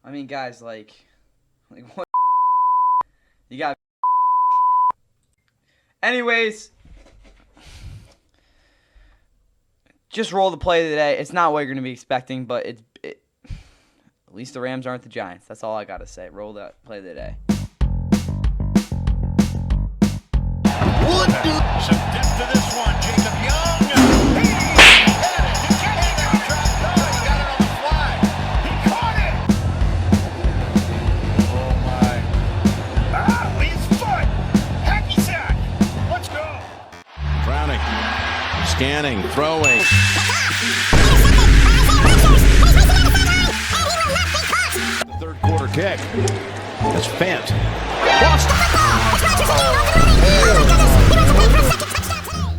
I mean, guys, like what? You got. Anyways, just roll the play of the day. It's not what you're going to be expecting, but at least the Rams aren't the Giants. That's all I got to say. Roll the play of the day. Some depth to this one. Jacob Young. He got it on the fly. He caught it. Oh, my. His foot. Hacky sack. Let's go. Browning. Scanning. Throwing. The third quarter kick. That's Fant. Lost.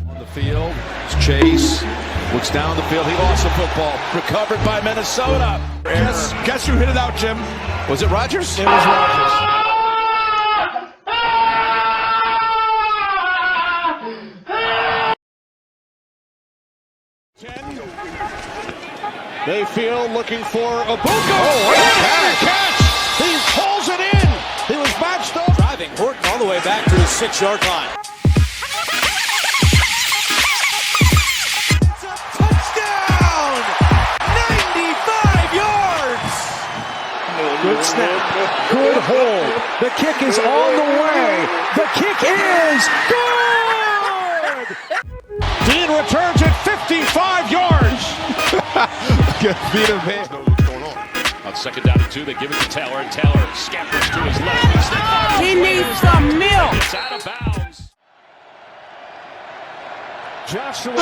On the field, it's Chase. Looks down the field. He lost the football. Recovered by Minnesota. Guess who hit it out, Jim? Was it Rodgers? It was Rodgers. Mayfield looking for a Buka. Oh, catch! He pulls it in. He was matched up. Driving Horton all the way back to his 6-yard line. It's a touchdown! 95 yards! Good snap. Good hold. The kick is on the way. The kick is good! Dean returns it 55 yards. Good feet of him. What's going on? On second down and 2, they give it to Taylor, and Taylor scampers to his left. He needs some milk. It's out of bounds. Joshua.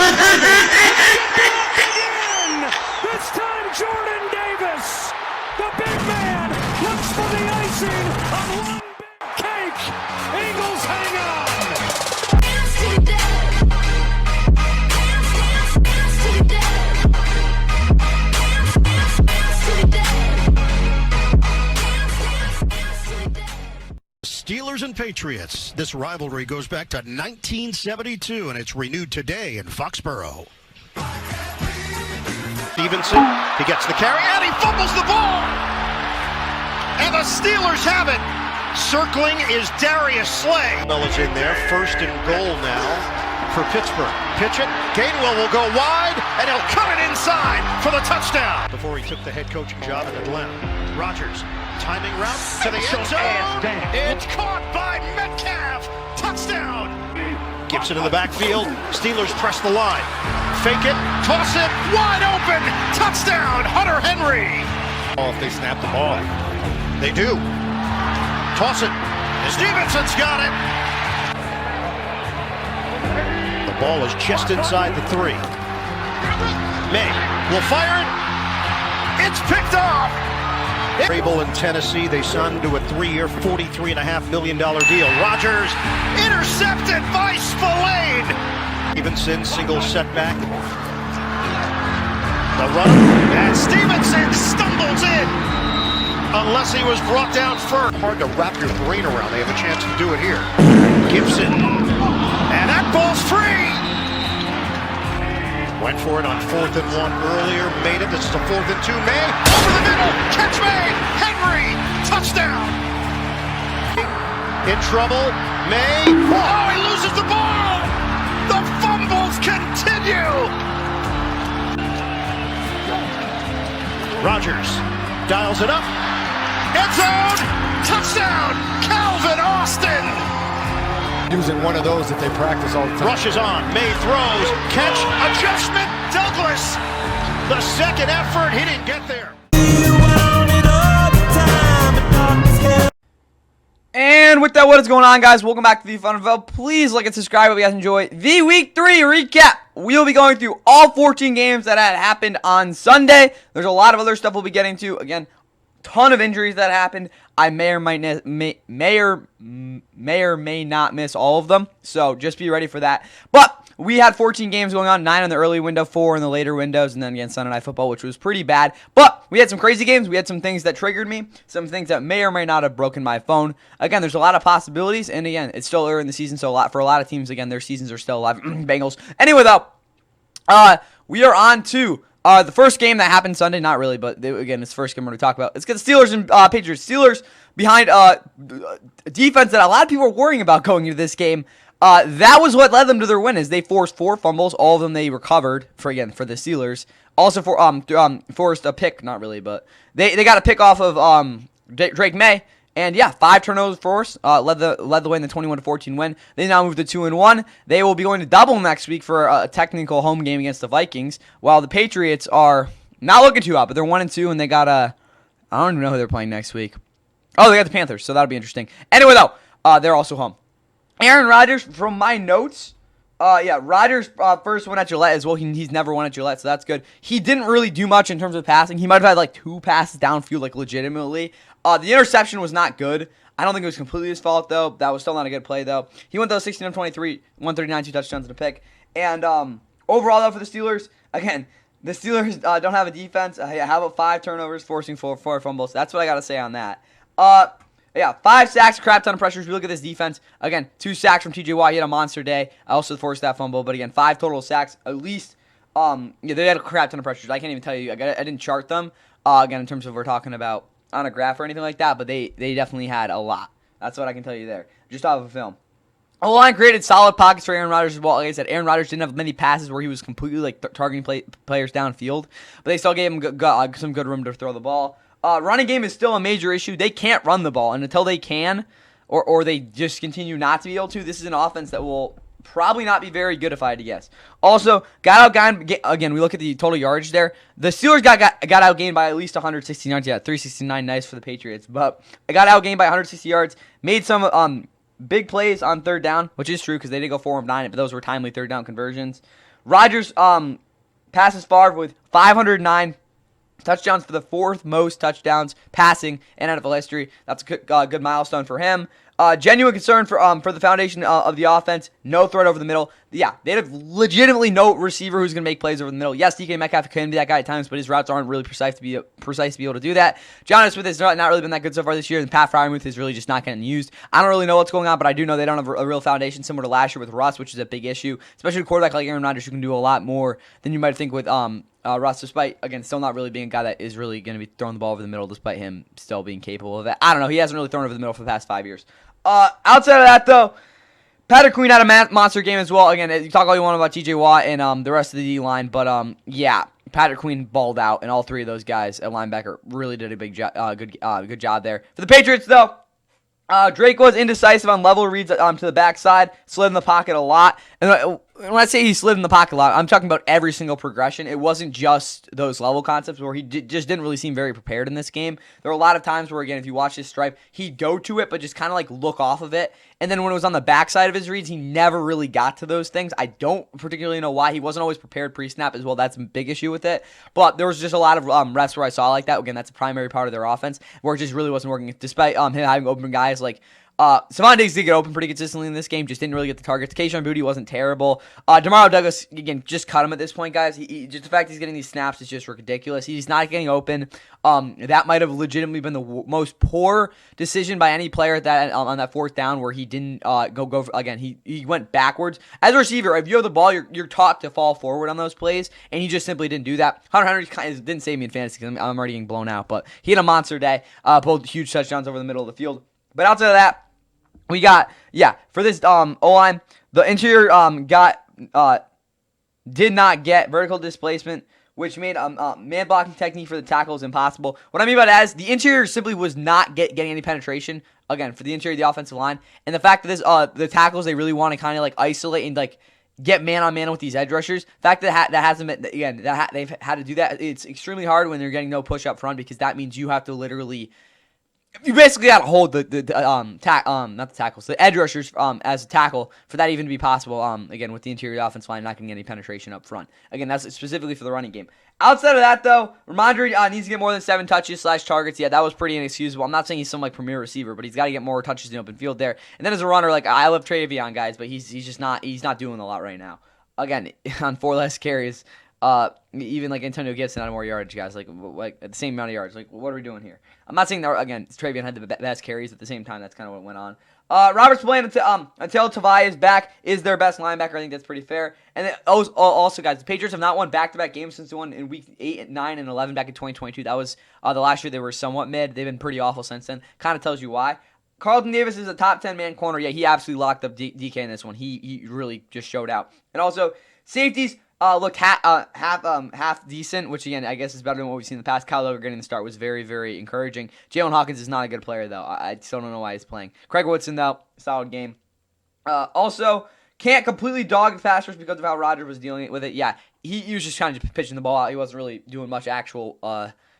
This time Jordan Davis. The big man looks for the icing on one big cake. Eagles hang on. Steelers and Patriots. This rivalry goes back to 1972, and it's renewed today in Foxborough. Stevenson, he gets the carry, and he fumbles the ball! And the Steelers have it! Circling is Darius Slay. Bell is in there, first and goal now for Pittsburgh. Pitch it, Gainwell will go wide, and he'll cut it inside for the touchdown. Before he took the head coaching job in Atlanta. Rodgers, timing route to the end zone. It's caught by Metcalf. Touchdown. Gibson in the backfield. Steelers press the line. Fake it, toss it, wide open. Touchdown, Hunter Henry. Oh, if they snap the ball. They do. Toss it. Stevenson's got it. The ball is just inside the 3. May will fire it. It's picked off. Vrabel in Tennessee, they signed to a 3-year, $43.5 million deal. Rodgers intercepted by Spillane. Stevenson, single setback. The run, and Stevenson stumbles in. Unless he was brought down first. Hard to wrap your brain around. They have a chance to do it here. Gibson, and that ball's free. Went for it on 4th and 1 earlier, made it. This is a 4th and 2. May, over the middle, catch May, Henry, touchdown. In trouble, May, oh, he loses the ball. The fumbles continue. Rodgers dials it up. End zone, touchdown, Calvin Austin. Using one of those that they practice all the time. Rushes on, May throws, catch, adjustment, Douglas. The second effort, he didn't get there. And with that, what is going on, guys? Welcome back to the Fun NFL. Please like and subscribe if you guys enjoy the Week 3 recap. We'll be going through all 14 games that had happened on Sunday. There's a lot of other stuff we'll be getting to. Again, ton of injuries that happened. I may or may not miss all of them, so just be ready for that. But we had 14 games going on, 9 in the early window, 4 in the later windows, and then again Sunday Night Football, which was pretty bad. But we had some crazy games. We had some things that triggered me, some things that may or may not have broken my phone. Again, there's a lot of possibilities, and again, it's still early in the season, so for a lot of teams, again, their seasons are still alive. Bengals. Anyway, though, we are on to The first game that happened Sunday, not really, but again, it's the first game we're going to talk about. It's got the Steelers and Patriots. Steelers behind defense that a lot of people were worrying about going into this game. That was what led them to their win, is they forced 4 fumbles. All of them they recovered for the Steelers. Also forced a pick, not really, but they got a pick off of Drake May. And yeah, 5 turnovers forced, led the way in the 21-14 win. They now move to 2-1. They will be going to double next week for a technical home game against the Vikings, while the Patriots are not looking too hot, but they're 1-2, and they got I don't even know who they're playing next week. Oh, they got the Panthers, so that'll be interesting. Anyway, though, they're also home. Aaron Rodgers, from my notes, Rodgers first won at Gillette as well. He's never won at Gillette, so that's good. He didn't really do much in terms of passing. He might have had like 2 passes downfield, like legitimately. The interception was not good. I don't think it was completely his fault, though. That was still not a good play, though. He went, though, 16 of 23, 139, 2 touchdowns and a pick. And overall, though, for the Steelers, again, the Steelers don't have a defense. How about 5 turnovers, forcing 4 fumbles? That's what I got to say on that. 5 sacks, crap ton of pressures. We look at this defense. Again, 2 sacks from TJ Watt. He had a monster day. I also forced that fumble. But again, 5 total sacks. At least, they had a crap ton of pressures. I can't even tell you. I didn't chart them, again, in terms of we're talking about on a graph or anything like that. But they definitely had a lot. That's what I can tell you there, just off of film. O-line created solid pockets for Aaron Rodgers as well. Like I said, Aaron Rodgers didn't have many passes where he was completely like targeting players downfield. But they still gave him some good room to throw the ball. Running game is still a major issue. They can't run the ball, and until they can, or they just continue not to be able to, this is an offense that will probably not be very good, if I had to guess. Also, again, we look at the total yardage there. The Steelers got outgained by at least 160 yards. Yeah, 369, nice for the Patriots. But it got outgained by 160 yards. Made some big plays on third down, which is true because they did go 4 of 9, but those were timely third down conversions. Rodgers passes far with 509 touchdowns, for the 4th most touchdowns passing in NFL history. That's a good milestone for him. Genuine concern for the foundation of the offense. No threat over the middle. Yeah, they have legitimately no receiver who's going to make plays over the middle. Yes, DK Metcalf can be that guy at times, but his routes aren't really precise to be able to do that. Jonnu Smith has not really been that good so far this year, and Pat Freiermuth is really just not getting used. I don't really know what's going on, but I do know they don't have a real foundation similar to last year with Russ, which is a big issue, especially a quarterback like Aaron Rodgers who can do a lot more than you might think with Russ, despite, again, still not really being a guy that is really going to be throwing the ball over the middle, despite him still being capable of that. I don't know. He hasn't really thrown over the middle for the past 5 years. Outside of that, though, Patrick Queen had a monster game as well. Again, you talk all you want about TJ Watt and the rest of the D-line, but Patrick Queen balled out, and all 3 of those guys at linebacker really did a big job, good job there. For the Patriots, though, Drake was indecisive on level reads to the backside, slid in the pocket a lot. And when I say he slid in the pocket a lot, I'm talking about every single progression. It wasn't just those level concepts where he just didn't really seem very prepared in this game. There were a lot of times where, again, if you watch his stripe, he'd go to it, but just kind of like look off of it. And then when it was on the backside of his reads, he never really got to those things. I don't particularly know why. He wasn't always prepared pre-snap as well. That's a big issue with it. But there was just a lot of reps where I saw like that. Again, that's a primary part of their offense where it just really wasn't working. Despite him having open guys like Stephon Diggs did get open pretty consistently in this game, just didn't really get the targets. Kayshon Boutte wasn't terrible. Demario Douglas, again, just cut him at this point, guys. Just the fact he's getting these snaps is just ridiculous. He's not getting open. That might have legitimately been the most poor decision by any player on that 4th down where he didn't go for, again, he went backwards. As a receiver, if you have the ball, you're taught to fall forward on those plays, and he just simply didn't do that. Hunter Henry didn't save me in fantasy because I'm already getting blown out, but he had a monster day, both huge touchdowns over the middle of the field. But outside of that, we got, for this O-line, the interior did not get vertical displacement, which made man-blocking technique for the tackles impossible. What I mean by that is the interior simply was not getting any penetration, again, for the interior of the offensive line. And the fact that this the tackles, they really want to kind of like isolate and like get man-on-man with these edge rushers. The fact that hasn't been, again, they've had to do that. It's extremely hard when they're getting no push up front because that means you have to literally... You basically got to hold not the tackles, the edge rushers as a tackle for that even to be possible. Again, with the interior offensive line not getting any penetration up front. Again, that's specifically for the running game. Outside of that, though, Ramondre needs to get more than 7 touches / targets. Yeah, that was pretty inexcusable. I'm not saying he's some like premier receiver, but he's got to get more touches in the open field there. And then as a runner, like I love Travion, guys, but he's just not doing a lot right now. Again, on 4 less carries. Even like Antonio Gibson had more yardage, guys. Like at the same amount of yards. Like, what are we doing here? I'm not saying that again. Travion had the best carries at the same time. That's kind of what went on. Robert Spillane until Tavai is back is their best linebacker. I think that's pretty fair. And then also, guys, the Patriots have not won back-to-back games since they won in week 8, 9, and 11 back in 2022. That was the last year they were somewhat mid. They've been pretty awful since then. Kind of tells you why. Carlton Davis is a top 10 man corner. Yeah, he absolutely locked up DK in this one. He really just showed out. And also safeties looked half decent, which again I guess is better than what we've seen in the past. Kyle Logan getting the start was very, very encouraging. Jalen Hawkins is not a good player though. I still don't know why he's playing. Craig Woodson though, solid game. Also can't completely dog the pass rush because of how Rodgers was dealing with it. Yeah, he was just kind of pitching the ball out. He wasn't really doing much actual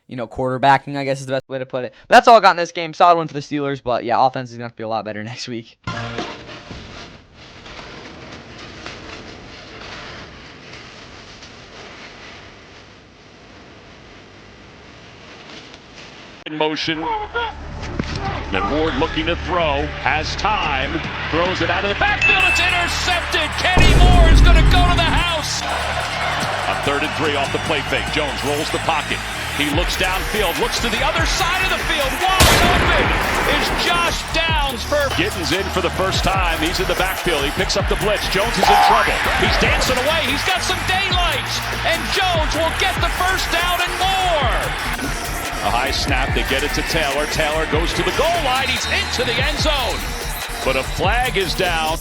quarterbacking, I guess is the best way to put it. But that's all I got in this game. Solid win for the Steelers, but yeah, offense is going to have to be a lot better next week. In motion. And Ward looking to throw, has time, throws it out of the backfield, it's intercepted. Kenny Moore is going to go to the house. On 3rd and 3 off the play fake, Jones rolls the pocket. He looks downfield, looks to the other side of the field. Wide open is Josh Downs. Gittens in for the first time. He's in the backfield. He picks up the blitz. Jones is in trouble. He's dancing away. He's got some daylight. And Jones will get the first down and more. A high snap, they get it to Taylor. Taylor goes to the goal line. He's into the end zone. But a flag is down.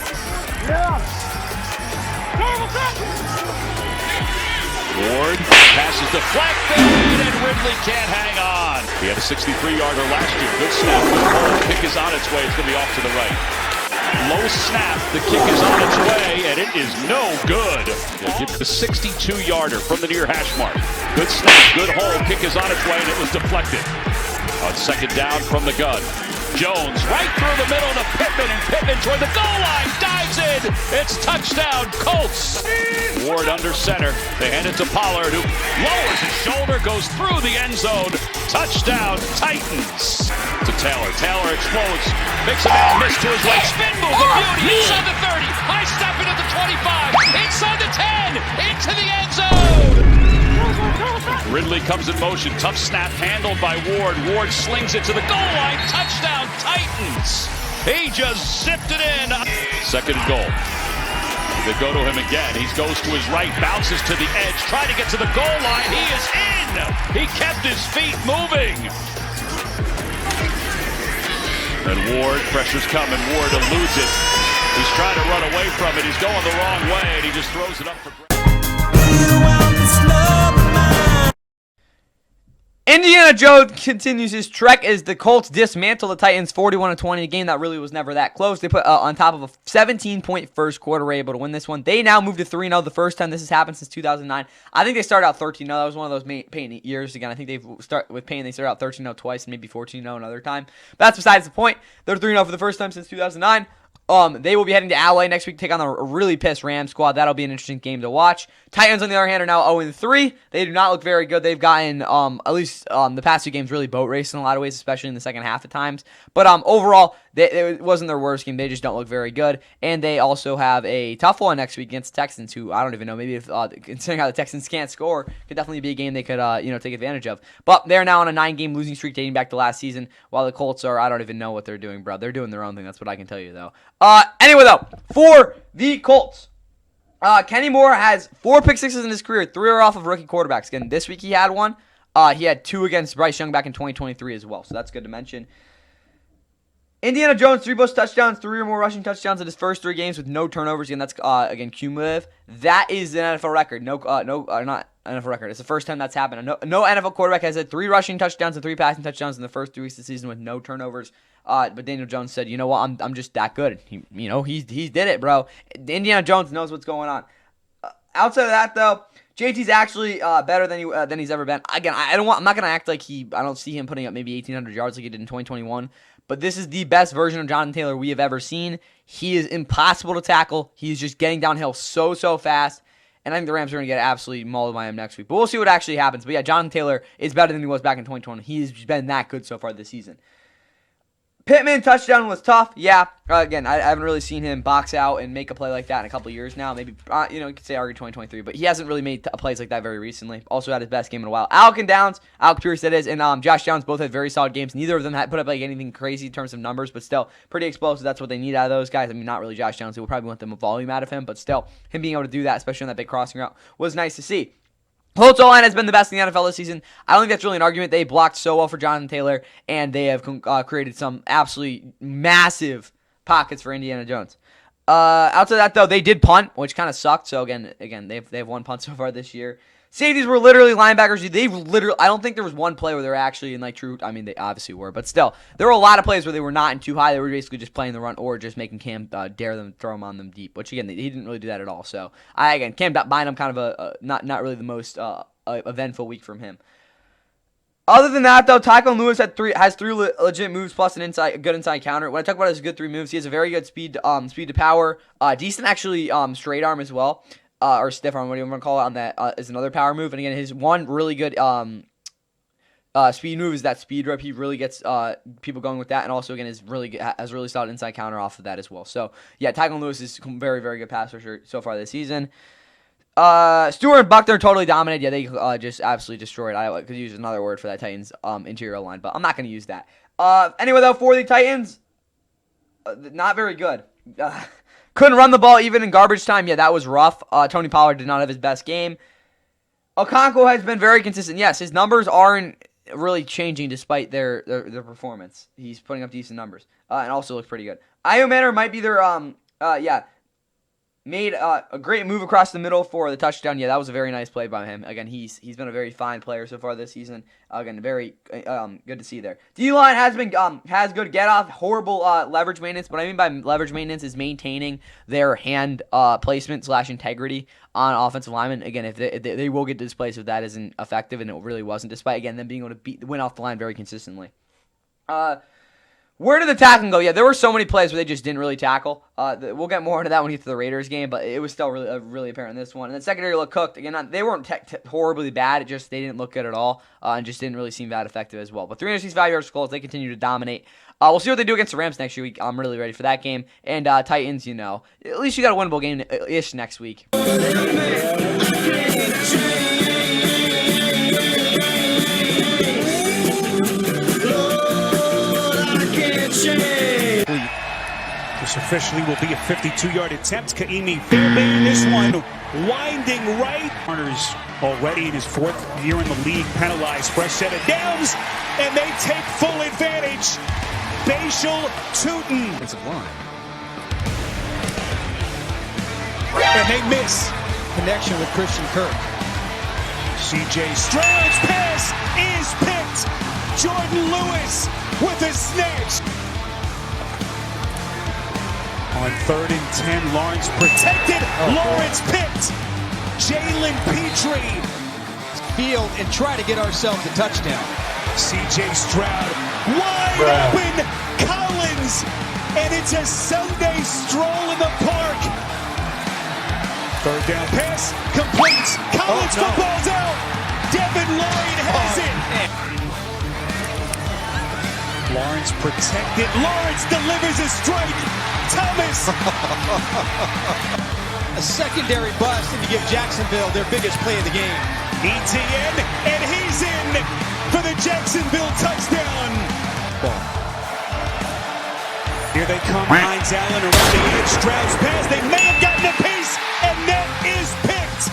Ward passes the flag fade, and Ridley can't hang on. He had a 63-yarder last year. Good snap. The kick is on its way. It's going to be off to the right. Low snap. The kick is on its way, and it is no good. The 62-yarder from the near hash mark. Good snap. Good hole. Kick is on its way, and it was deflected. On 2nd down from the gun. Jones right through the middle to Pittman, and Pittman toward the goal line. Dives in. It's touchdown, Colts. Ward under center. They hand it to Pollard, who lowers his shoulder, goes through the end zone. Touchdown, Titans. To Taylor. Taylor explodes. Makes a man miss to his right. Spin move, the beauty. Inside the 30. High step into the 25. Inside the 10. Into the end zone. Ridley comes in motion. Tough snap handled by Ward. Ward slings it to the goal line. Touchdown, Titans. He just zipped it in. 2nd goal. They go to him again. He goes to his right, bounces to the edge, trying to get to the goal line. He is in. He kept his feet moving. And Ward, pressure's coming. Ward eludes it. He's trying to run away from it. He's going the wrong way, and he just throws it up for grabs. Indiana Jones continues his trek as the Colts dismantle the Titans 41-20. A game that really was never that close. They put on top of a 17-point first quarter, were able to win this one. They now move to 3-0, the first time this has happened since 2009. I think they started out 13-0. That was one of those Payne years again. I think they started out 13-0 twice and maybe 14-0 another time. But that's besides the point. They're 3-0 for the first time since 2009. They will be heading to LA next week to take on a really pissed Rams squad. That'll be an interesting game to watch. Titans, on the other hand, are now 0-3. They do not look very good. They've gotten, at least the past 2 games, really boat raced in a lot of ways, especially in the second half at times. But overall, it wasn't their worst game. They just don't look very good. And they also have a tough one next week against the Texans, who I don't even know. Maybe if considering how the Texans can't score, could definitely be a game they could take advantage of. But they're now on a 9-game losing streak dating back to last season, while the Colts are, I don't even know what they're doing, bro. They're doing their own thing. That's what I can tell you, though. Anyway, though, for the Colts, Kenny Moore has 4 pick sixes in his career. 3 are off of rookie quarterbacks. Again, this week he had 1. He had 2 against Bryce Young back in 2023 as well, so that's good to mention. Indiana Jones, 3 plus touchdowns, 3 or more rushing touchdowns in his first 3 games with no turnovers. Again, that's cumulative. That is an NFL record. Not NFL record. It's the first time that's happened. No NFL quarterback has had 3 rushing touchdowns and 3 passing touchdowns in the first 3 weeks of the season with no turnovers. But Daniel Jones said, "You know what? I'm just that good." He did it, bro. Indiana Jones knows what's going on. Outside of that, though, JT's actually better than he's ever been. Again, I'm not gonna act like I don't see him putting up maybe 1,800 yards like he did in 2021. But this is the best version of Jonathan Taylor we have ever seen. He is impossible to tackle. He's just getting downhill so fast. And I think the Rams are going to get absolutely mauled by him next week. But we'll see what actually happens. But yeah, Jonathan Taylor is better than he was back in 2020. He's been that good so far this season. Pittman touchdown was tough. Yeah. Again, I haven't really seen him box out and make a play like that in a couple years now. Maybe, you could say argue 2023, but he hasn't really made plays like that very recently. Also had his best game in a while. Alec Pierce that is, and Josh Downs both had very solid games. Neither of them had put up like anything crazy in terms of numbers, but still pretty explosive. That's what they need out of those guys. I mean, not really Josh Downs. They will probably want them a volume out of him, but still, him being able to do that, especially on that big crossing route, was nice to see. Colts O-line has been the best in the NFL this season. I don't think that's really an argument. They blocked so well for Jonathan Taylor, and they have created some absolutely massive pockets for Indiana Jones. Outside of that, though, they did punt, which kind of sucked. So, again, they've won punt so far this year. Safeties were literally linebackers. I don't think there was one play where they were actually in, like, true. I mean, they obviously were. But still, there were a lot of plays where they were not in too high. They were basically just playing the run or just making Cam dare them, throw them on them deep. Which, again, he didn't really do that at all. So, Cam Bynum kind of not really the most eventful week from him. Other than that, though, Tyquan Lewis has three legit moves plus a good inside counter. When I talk about his good 3 moves, he has a very good speed to power, decent actually straight arm as well. Or stiff arm, what do you want to call it, on that is another power move. And again, his one really good speed move is that speed rip. He really gets people going with that. And also, again, has really solid inside counter off of that as well. So, yeah, Tyquan Lewis is very, very good pass rusher so far this season. Stewart and Buckner totally dominated. Yeah, they just absolutely destroyed. I could use another word for that Titans interior line, but I'm not going to use that. Anyway, though, for the Titans, not very good. Couldn't run the ball even in garbage time. Yeah, that was rough. Tony Pollard did not have his best game. Okonkwo has been very consistent. Yes, his numbers aren't really changing despite their performance. He's putting up decent numbers and also looks pretty good. Io Manor might be their made a great move across the middle for the touchdown. Yeah, that was a very nice play by him. Again, he's been a very fine player so far this season. Again, very good to see there. D-line has good get-off, horrible leverage maintenance. What I mean by leverage maintenance is maintaining their hand placement / integrity on offensive linemen. Again, if they will get displaced if that isn't effective, and it really wasn't, despite, again, them being able to win off the line very consistently. Where did the tackling go? Yeah, there were so many plays where they just didn't really tackle. We'll get more into that when we get to the Raiders game, but it was still really apparent in this one. And then secondary looked cooked. Again, they weren't horribly bad. It just they didn't look good at all and just didn't really seem that effective as well. But 365 yards for Colts. They continue to dominate. We'll see what they do against the Rams next week. I'm really ready for that game. And Titans, at least you got a winnable game-ish next week. This officially will be a 52-yard attempt. Kaimi Fairbairn, this one winding right. Corners already in his 4th year in the league, penalized. Fresh set of downs, and they take full advantage. Bashal Tutin. Offensive line. And they miss. Connection with Christian Kirk. C.J. Stroud's pass is picked. Jordan Lewis with a snatch. On 3rd and 10, Lawrence protected. Lawrence picked. Jalen Petrie. Field and try to get ourselves a touchdown. C.J. Stroud wide open. Collins. And it's a Sunday stroll in the park. 3rd down pass. Completes. Collins football's out. Devin Lloyd has it. Lawrence protected. Lawrence delivers a strike. Thomas. A secondary bust and to give Jacksonville their biggest play of the game. ETN, and he's in for the Jacksonville touchdown. Here they come. Hines Allen around the edge. Stroud's pass. They may have gotten a piece, and that is picked.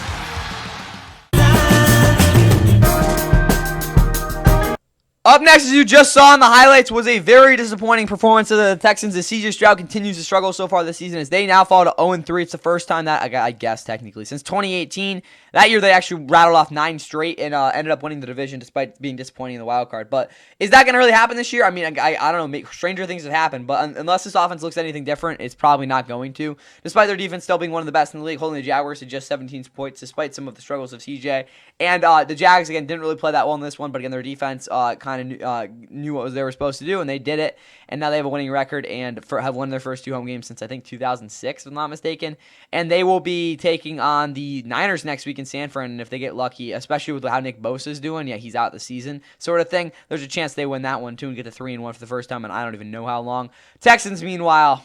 Up next, as you just saw in the highlights, was a very disappointing performance of the Texans as C.J. Stroud continues to struggle so far this season as they now fall to 0-3. It's the first time that, I guess technically, since 2018. That year they actually rattled off 9 straight and ended up winning the division despite being disappointing in the wild card. But is that going to really happen this year? I mean, I don't know. Stranger things have happened. But unless this offense looks anything different, it's probably not going to. Despite their defense still being one of the best in the league, holding the Jaguars to just 17 points despite some of the struggles of C.J. And the Jags, again, didn't really play that well in this one. But again, their defense kind of knew what they were supposed to do, and they did it. And now they have a winning record and have won their first 2 home games since, I think, 2006, if I'm not mistaken. And they will be taking on the Niners next week in in San Fran, and if they get lucky, especially with how Nick Bosa's doing, yeah, he's out the season sort of thing, there's a chance they win that one too and get to 3-1 for the first time, and I don't even know how long. Texans, meanwhile,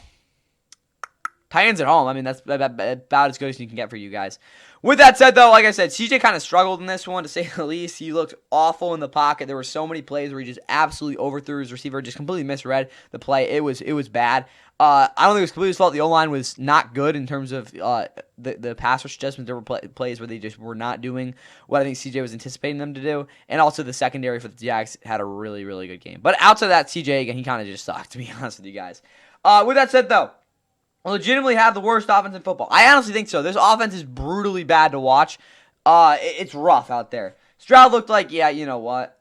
Titans at home. I mean, that's about as good as you can get for you guys. With that said, though, like I said, CJ kind of struggled in this one, to say the least. He looked awful in the pocket. There were so many plays where he just absolutely overthrew his receiver, just completely misread the play. It was bad. I don't think it was completely his fault. The O-line was not good in terms of the pass rush adjustments. There were plays where they just were not doing what I think CJ was anticipating them to do. And also the secondary for the Jags had a really, really good game. But outside of that, CJ, again, he kind of just sucked, to be honest with you guys. With that said, though, legitimately have the worst offense in football. I honestly think so. This offense is brutally bad to watch. It's rough out there. Stroud looked like, yeah, you know what?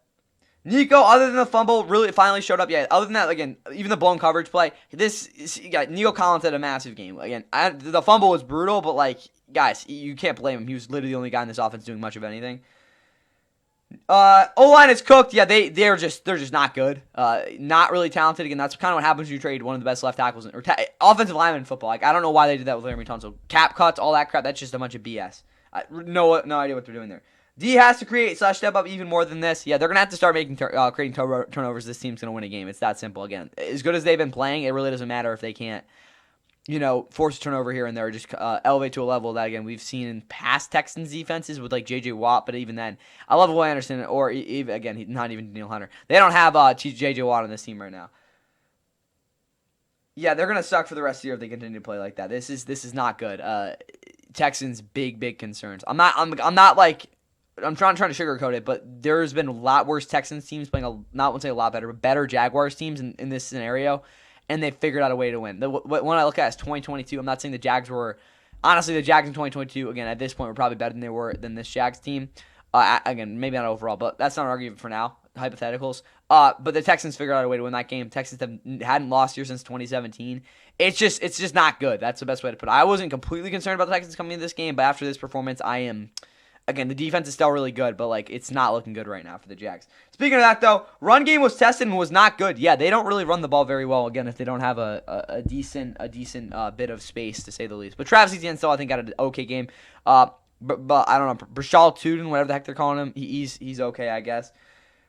Nico, other than the fumble, really finally showed up. Yeah, other than that, again, even the blown coverage play, Nico Collins had a massive game. Again, the fumble was brutal, but, like, guys, you can't blame him. He was literally the only guy in this offense doing much of anything. O-line is cooked. Yeah, they're just not good. Not really talented. Again, that's kind of what happens when you trade one of the best left tackles or offensive linemen in football. Like, I don't know why they did that with Laremy Tunsil. Cap cuts, all that crap. That's just a bunch of BS. No idea what they're doing there. D has to create / step up even more than this. Yeah, they're gonna have to start creating turnovers. This team's gonna win a game. It's that simple. Again, as good as they've been playing, it really doesn't matter if they can't, force a turnover here and there, or just elevate to a level that, again, we've seen in past Texans defenses with, like, J.J. Watt, but even then, I love Will Anderson, or even, again, not even Daniel Hunter. They don't have J.J. Watt on this team right now. Yeah, they're going to suck for the rest of the year if they continue to play like that. This is not good. Texans, big concerns. I'm trying to sugarcoat it, but there's been a lot worse Texans teams playing, not want to say a lot better, but better Jaguars teams in this scenario, and they figured out a way to win. When I look at it, it's 2022. I'm not saying the Jags were, honestly, the Jags in 2022, again, at this point, were probably better than they were than this Jags team. Again, maybe not overall, but that's not an argument for now, hypotheticals. But the Texans figured out a way to win that game. Texans hadn't lost here since 2017. It's just not good. That's the best way to put it. I wasn't completely concerned about the Texans coming into this game, but after this performance, I am. Again, the defense is still really good, but, like, it's not looking good right now for the Jags. Speaking of that, though, run game was tested and was not good. Yeah, they don't really run the ball very well, again, if they don't have a decent bit of space, to say the least. But Travis Etienne still, I think, had an okay game. But I don't know, Brashal Tuden, whatever the heck they're calling him, he's okay, I guess.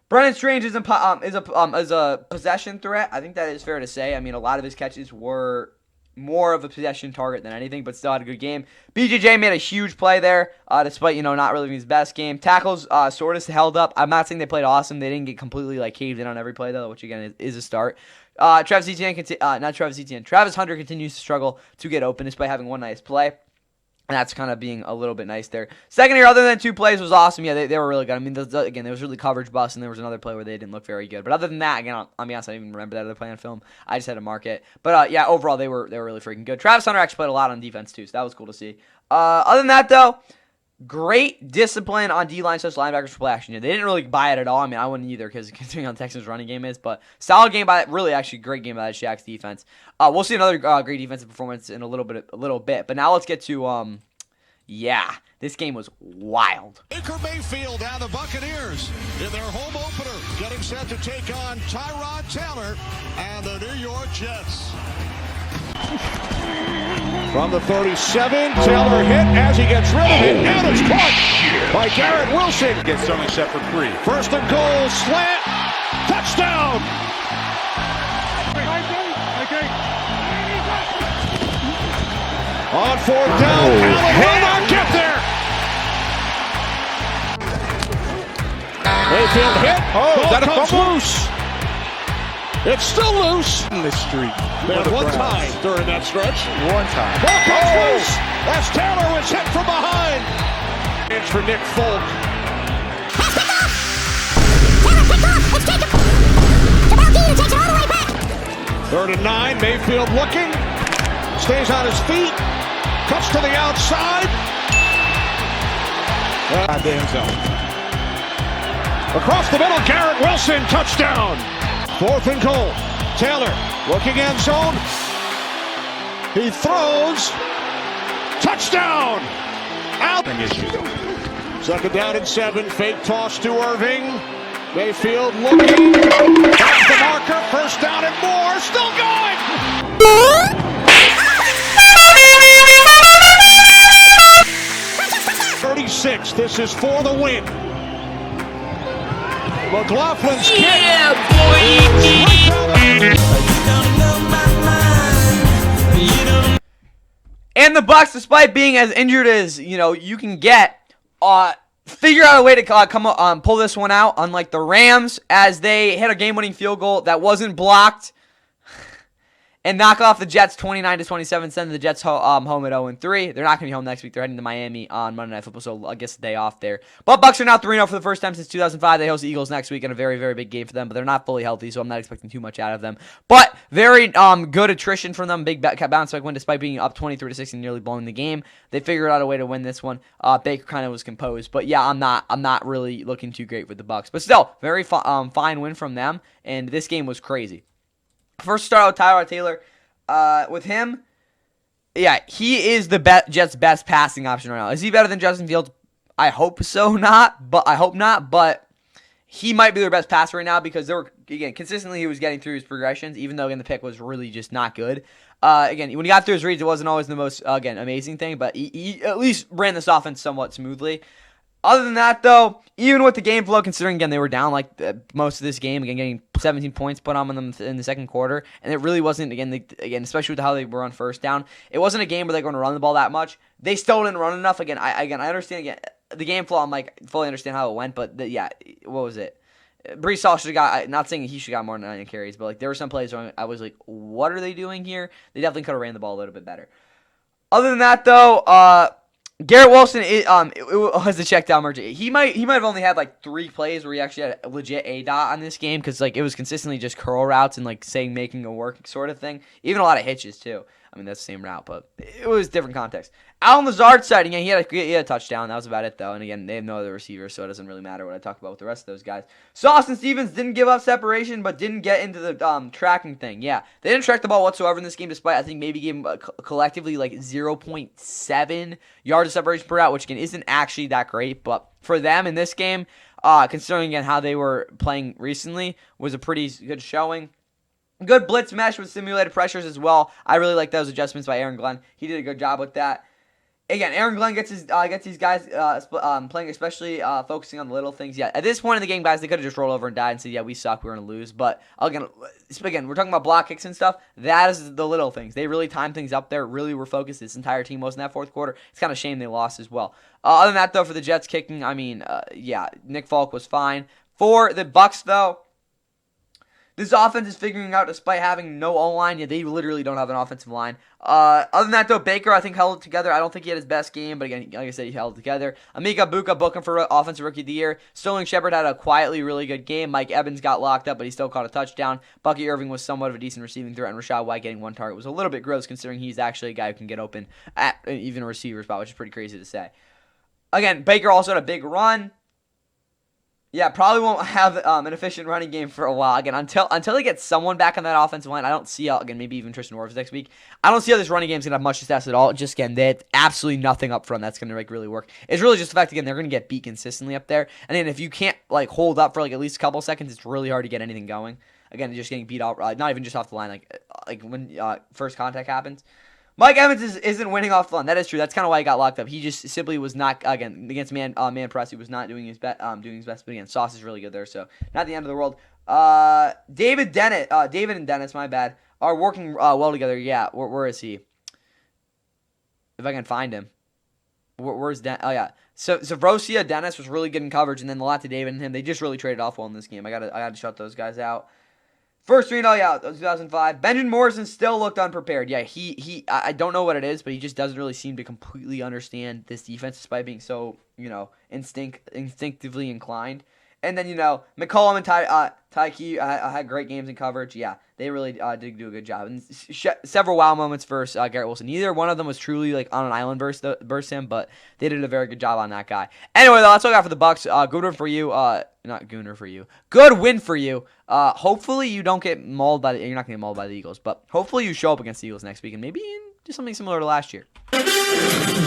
Brennan Strange is a possession threat. I think that is fair to say. I mean, a lot of his catches were more of a possession target than anything, but still had a good game. BJJ made a huge play there, despite, not really his best game. Tackles sort of held up. I'm not saying they played awesome. They didn't get completely, like, caved in on every play, though, which, again, is a start. Travis Hunter continues to struggle to get open, despite having one nice play. And that's kind of being a little bit nice there. Secondary, other than 2 plays, was awesome. Yeah, they were really good. I mean, again, there was really coverage bust, and there was another play where they didn't look very good. But other than that, again, I'll be honest, I didn't even remember that other play on film. I just had to mark it. But yeah, overall, they were really freaking good. Travis Hunter actually played a lot on defense too, so that was cool to see. Other than that, though, great discipline on D-line / linebackers for play action. Yeah, they didn't really buy it at all. I mean, I wouldn't either, because considering how the Texans' running game is. But solid game by really actually great game by that Jags defense. We'll see another great defensive performance in a little bit. But now let's get to yeah, this game was wild. Baker Mayfield and the Buccaneers in their home opener, getting set to take on Tyrod Taylor and the New York Jets. From the 37, Taylor hit as he gets rid of it, and it's caught by Garrett Wilson. Gets something set for 3. First and goal, slant, touchdown. On 4th down, Allen will not get there. Mayfield hit. Ball comes loose. It's still loose. In the street. They had one time during that stretch. One time. Ball comes loose as Taylor was hit from behind. It's for Nick Folk. Takes it all the way back. 3rd and 9, Mayfield looking. Stays on his feet. Cuts to the outside. To himself. Across the middle, Garrett Wilson, touchdown. 4th and goal. Taylor looking end zone. He throws. Touchdown. Out. 2nd down and 7. Fake toss to Irving. Mayfield looking. That's the marker. 1st down and more. Still going. 36. This is for the win. McLaughlin's kick. And the Bucks, despite being as injured as you can get, figure out a way to pull this one out. Unlike the Rams, as they hit a game-winning field goal that wasn't blocked, and knock off the Jets 29-27, send the Jets home at 0-3. They're not going to be home next week. They're heading to Miami on Monday Night Football, so I guess a day off there. But Bucks are now 3-0 for the first time since 2005. They host the Eagles next week in a very, very big game for them, but they're not fully healthy, so I'm not expecting too much out of them. But very good attrition from them. Big bounce back win despite being up 23-6 and nearly blowing the game. They figured out a way to win this one. Baker kind of was composed, but yeah, I'm not really looking too great with the Bucks. But still, very fine win from them, and this game was crazy. First start with Tyrod Taylor. With him, yeah, he is the Jets' best passing option right now. Is he better than Justin Fields? I hope so, but he might be their best passer right now because consistently he was getting through his progressions, even though, again, the pick was really just not good. Again, when he got through his reads, it wasn't always the most, amazing thing, but he at least ran this offense somewhat smoothly. Other than that, though, even with the game flow, considering, again, they were down most of this game, again, getting 17 points put on them in the second quarter, and it really wasn't, again, especially with how they were on first down, it wasn't a game where they're going to run the ball that much. They still didn't run enough. Again, I understand, the game flow, I'm fully understand how it went, but, what was it? Breece Hall should have got, not saying he should have got more than 9 carries, but, there were some plays where I was like, what are they doing here? They definitely could have ran the ball a little bit better. Other than that, though, Garrett Wilson, it was a check down merger. He might have only had 3 plays where he actually had a legit A dot on this game because it was consistently just curl routes and making it work sort of thing. Even a lot of hitches too. I mean, that's the same route, but it was different context. Allen Lazard's side, again, he had a touchdown. That was about it, though. And again, they have no other receivers, so it doesn't really matter what I talk about with the rest of those guys. Sauce and Stevens didn't give up separation, but didn't get into the tracking thing. Yeah, they didn't track the ball whatsoever in this game, despite, I think, maybe gave them collectively 0.7 yards of separation per route, which, again, isn't actually that great. But for them in this game, considering, again, how they were playing recently, was a pretty good showing. Good blitz mesh with simulated pressures as well. I really like those adjustments by Aaron Glenn. He did a good job with that. Again, Aaron Glenn gets these guys playing, especially focusing on the little things. Yeah, at this point in the game, guys, they could have just rolled over and died and said, yeah, we suck, we're going to lose. But again, we're talking about block kicks and stuff. That is the little things. They really timed things up there, really were focused. This entire team was in that fourth quarter. It's kind of a shame they lost as well. Other than that, though, for the Jets kicking, Nick Folk was fine. For the Bucks, though, this offense is figuring out, despite having no O-line, they literally don't have an offensive line. Other than that, though, Baker, I think, held it together. I don't think he had his best game, but again, like I said, he held it together. Amika Buka booking for Offensive Rookie of the Year. Sterling Shepard had a quietly really good game. Mike Evans got locked up, but he still caught a touchdown. Bucky Irving was somewhat of a decent receiving threat, and Rachaad White getting 1 target was a little bit gross, considering he's actually a guy who can get open at even a receiver spot, which is pretty crazy to say. Again, Baker also had a big run. Yeah, probably won't have an efficient running game for a while. Again, until they get someone back on that offensive line, I don't see how, again, maybe even Tristan Wirfs next week. I don't see how this running game is going to have much success at all. Just, again, they have absolutely nothing up front that's going to really work. It's really just the fact, again, they're going to get beat consistently up there. And then if you can't, hold up for, at least a couple seconds, it's really hard to get anything going. Again, just getting beat out, not even just off the line, like when first contact happens. Mike Evans isn't winning off the line. That is true. That's kind of why he got locked up. He just simply was not, again, against man press. He was not doing his best. But again, Sauce is really good there, so not the end of the world. David and Dennis, my bad, are working well together. Yeah, where is he? If I can find him, where's Dennis? Oh yeah. So Zavrosia, Dennis was really good in coverage, and then the lot to David and him, they just really traded off well in this game. I gotta shut those guys out. First 3-0 2005. Benjamin Morrison still looked unprepared. Yeah, I don't know what it is, but he just doesn't really seem to completely understand this defense despite being so, instinctively inclined. And then, McCollum and Tyke had great games in coverage. Yeah, they really did do a good job. And several wow moments versus Garrett Wilson. Neither one of them was truly on an island versus him, but they did a very good job on that guy. Anyway, though, that's all I got for the Bucks. Good win for you. Not gooner for you. Good win for you. Hopefully you don't get mauled by you're not going to get mauled by the Eagles, but hopefully you show up against the Eagles next week and maybe do something similar to last year.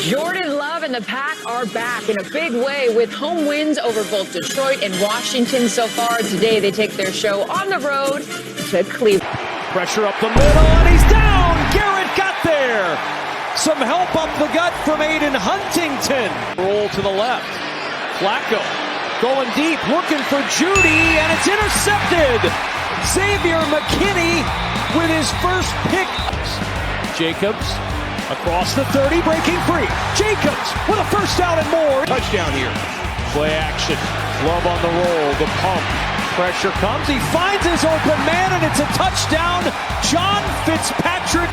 Jordan Love and the Pack are back in a big way with home wins over both Detroit and Washington so far. Today they take their show on the road to Cleveland. Pressure up the middle, and he's down. Garrett got there. Some help up the gut from Aiden Huntington. Roll to the left. Flacco going deep, looking for Judy, and it's intercepted. Xavier McKinney with his first pick. Jacobs across the 30, breaking free. Jacobs with a first down and more. Touchdown here. Play action. Love on the roll. The pump. Pressure comes. He finds his open man, and it's a touchdown. John Fitzpatrick.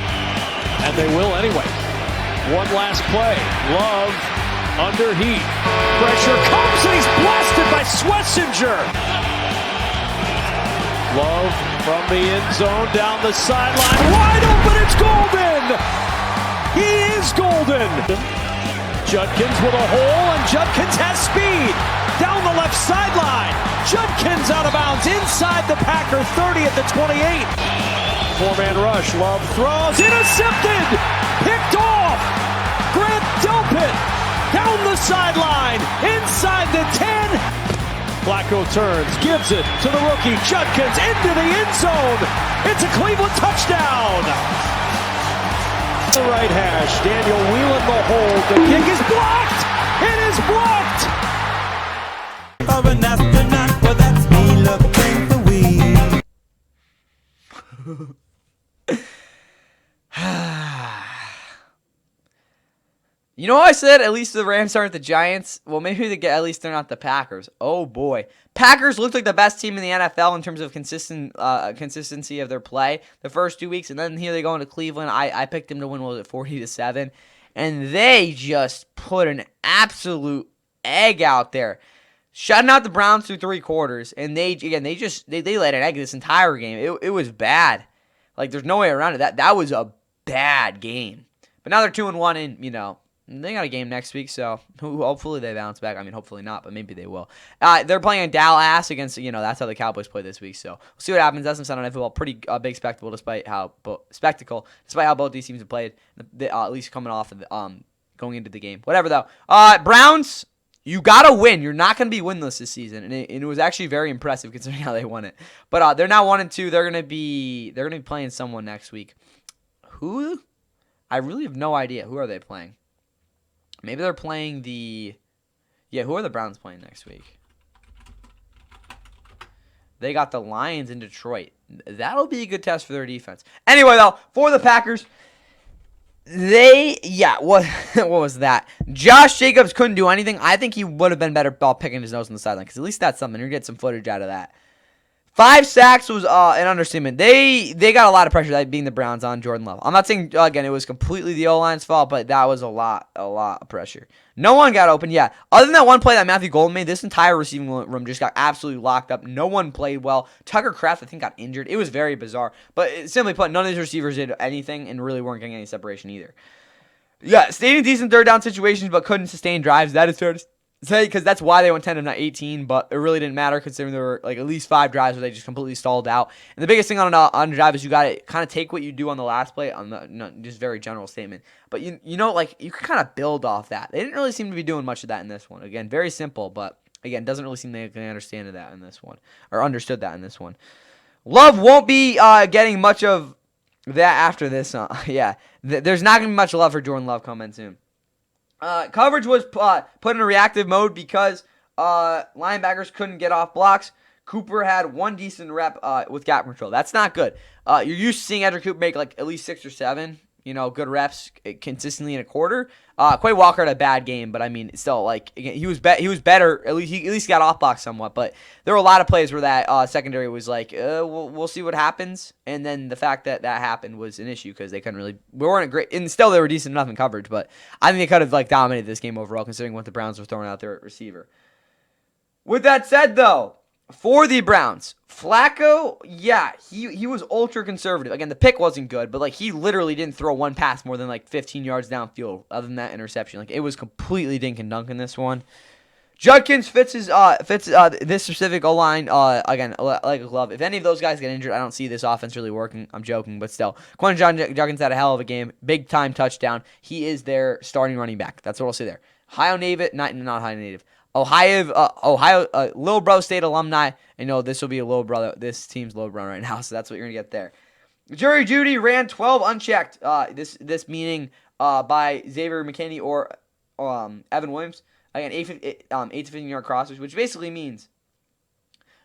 And they will anyway. One last play. Love under heat. Pressure comes, and he's blasted by Schlesinger. Love from the end zone down the sideline. Wide open. It's Golden. He is Golden. Judkins with a hole, and Judkins has speed. Down the left sideline. Judkins out of bounds inside the Packer 30 at the 28. Four-man rush. Love throws. Intercepted. Picked off. Grant Delpit down the sideline. Inside the 10. Flacco turns. Gives it to the rookie. Judkins into the end zone. It's a Cleveland touchdown. The right hash. Daniel Whelan the hold. The kick is blocked. It is blocked. Of an astronaut, well, that's me looking for weed. You know what I said? At least the Rams aren't the Giants. Well, maybe at least they're not the Packers. Oh boy, Packers looked like the best team in the NFL in terms of consistency of their play the first 2 weeks, and then here they go into Cleveland. I picked them to win. What was it, 40-7, and they just put an absolute egg out there, shutting out the Browns through 3 quarters, and they let an egg this entire game. It was bad. Like, there's no way around it. That was a bad game. But now they're 2-1, and they got a game next week, so hopefully they bounce back. I mean, hopefully not, but maybe they will. They're playing in Dallas against, that's how the Cowboys play this week, so we'll see what happens. That's some Sunday Night Football. Pretty big spectacle despite how both these teams have played, at least coming off of going into the game. Whatever, though. Browns, you got to win. You're not going to be winless this season, and it was actually very impressive considering how they won it. But they're now 1-2. They're going to be playing someone next week. Who? I really have no idea. Who are they playing? Maybe they're playing who are the Browns playing next week? They got the Lions in Detroit. That'll be a good test for their defense. Anyway, though, for the Packers, what was that? Josh Jacobs couldn't do anything. I think he would have been better ball picking his nose on the sideline, because at least that's something. You're going to get some footage out of that. 5 sacks was an understatement. They got a lot of pressure, that being the Browns, on Jordan Love. I'm not saying, again, it was completely the O-line's fault, but that was a lot of pressure. No one got open, yeah. Other than that one play that Matthew Golden made, this entire receiving room just got absolutely locked up. No one played well. Tucker Kraft, I think, got injured. It was very bizarre. But simply put, none of these receivers did anything and really weren't getting any separation either. Yeah, stayed in decent third down situations, but couldn't sustain drives. That is fair to say, because that's why they went 10 of not 18, but it really didn't matter considering there were at least 5 drives where they just completely stalled out. And the biggest thing on a drive is you got to kind of take what you do on the last play, just very general statement. But you can kind of build off that. They didn't really seem to be doing much of that in this one. Again, very simple, but again, doesn't really seem they understand that in this one, or understood that in this one. Love won't be getting much of that after this. There's not going to be much love for Jordan Love coming soon. Coverage was put in a reactive mode because linebackers couldn't get off blocks. Cooper had 1 decent rep with gap control. That's not good. You're used to seeing Edric Cooper make at least 6 or 7, good reps consistently in a quarter. Quay Walker had a bad game, but I mean, still, again, he was better. At least got off blocks somewhat. But there were a lot of plays where that secondary was we'll see what happens. And then the fact that happened was an issue because they we weren't great, and still they were decent enough in coverage. But I think they could have dominated this game overall, considering what the Browns were throwing out there at receiver. With that said, though, for the Browns, Flacco, he was ultra conservative. Again, the pick wasn't good, but he literally didn't throw one pass more than 15 yards downfield other than that interception. It was completely dink and dunk in this one. Judkins fits this specific O-line, again, like a glove. If any of those guys get injured, I don't see this offense really working. I'm joking, but still. Quentin Judkins had a hell of a game. Big time touchdown. He is their starting running back. That's what I'll say there. Ohio native, not Ohio native. Ohio, Little Bro State alumni. I know this will be this team's little brother right now, so that's what you're going to get there. Jerry Jeudy ran 12 unchecked. This meaning by Xavier McKinney or Evan Williams. Again, 8 to 15-yard crossers, which basically means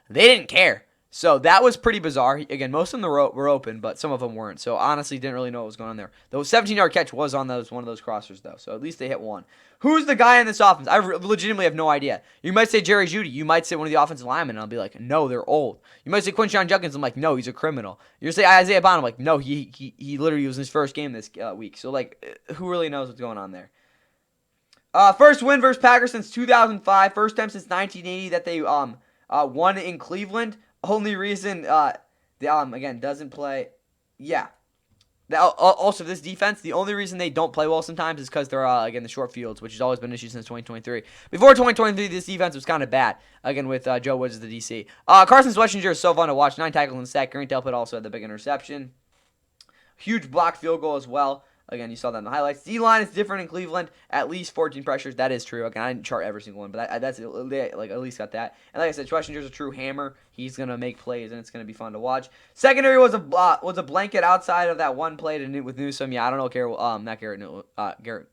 they didn't care. So that was pretty bizarre. Again, most of them were open, but some of them weren't. So honestly, didn't really know what was going on there. The 17-yard catch was on one of those crossers, though. So at least they hit one. Who's the guy in this offense? I legitimately have no idea. You might say Jerry Jeudy. You might say one of the offensive linemen, and I'll be like, no, they're old. You might say Quinshon Judkins. I'm like, no, he's a criminal. You say Isaiah Bond. I'm like, no, he literally was in his first game this week. So, like, who really knows what's going on there? First win versus Packers since 2005. First time since 1980 that they won in Cleveland. Only reason again doesn't play, yeah. Also, this defense, the only reason they don't play well sometimes is because they're again the short fields, which has always been an issue since 2023. Before 2023, this defense was kind of bad. Again with Joe Woods as the DC. Carson Schwarzenegger is so fun to watch. 9 tackles and sack. Grant Delpit also had the big interception. Huge block field goal as well. Again, you saw that in the highlights. D-line is different in Cleveland. At least 14 pressures. That is true. Again, I didn't chart every single one, but that's like at least got that. And like I said, Schwarzenegger's a true hammer. He's gonna make plays, and it's gonna be fun to watch. Secondary was a blanket outside of that one play with Newsome. Yeah, I don't know Garrett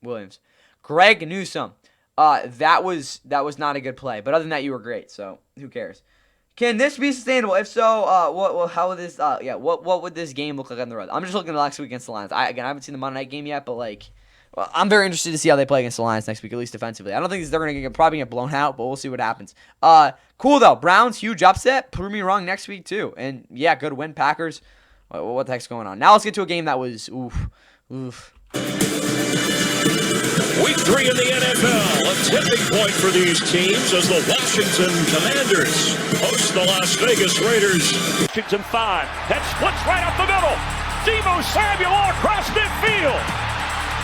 Williams, Greg Newsome. That was not a good play. But other than that, you were great. So who cares? Can this be sustainable? If so, what would this game look like on the road? I'm just looking at next week against the Lions. I haven't seen the Monday night game yet, but I'm very interested to see how they play against the Lions next week, at least defensively. I don't think they're going to probably get blown out, but we'll see what happens. Cool though. Browns huge upset. Prove me wrong next week too. And yeah, good win. Packers. What the heck's going on? Now let's get to a game that was oof. Week 3 in the NFL, a tipping point for these teams as the Washington Commanders host the Las Vegas Raiders. Washington 5, that splits right up the middle. Deebo Samuel across midfield.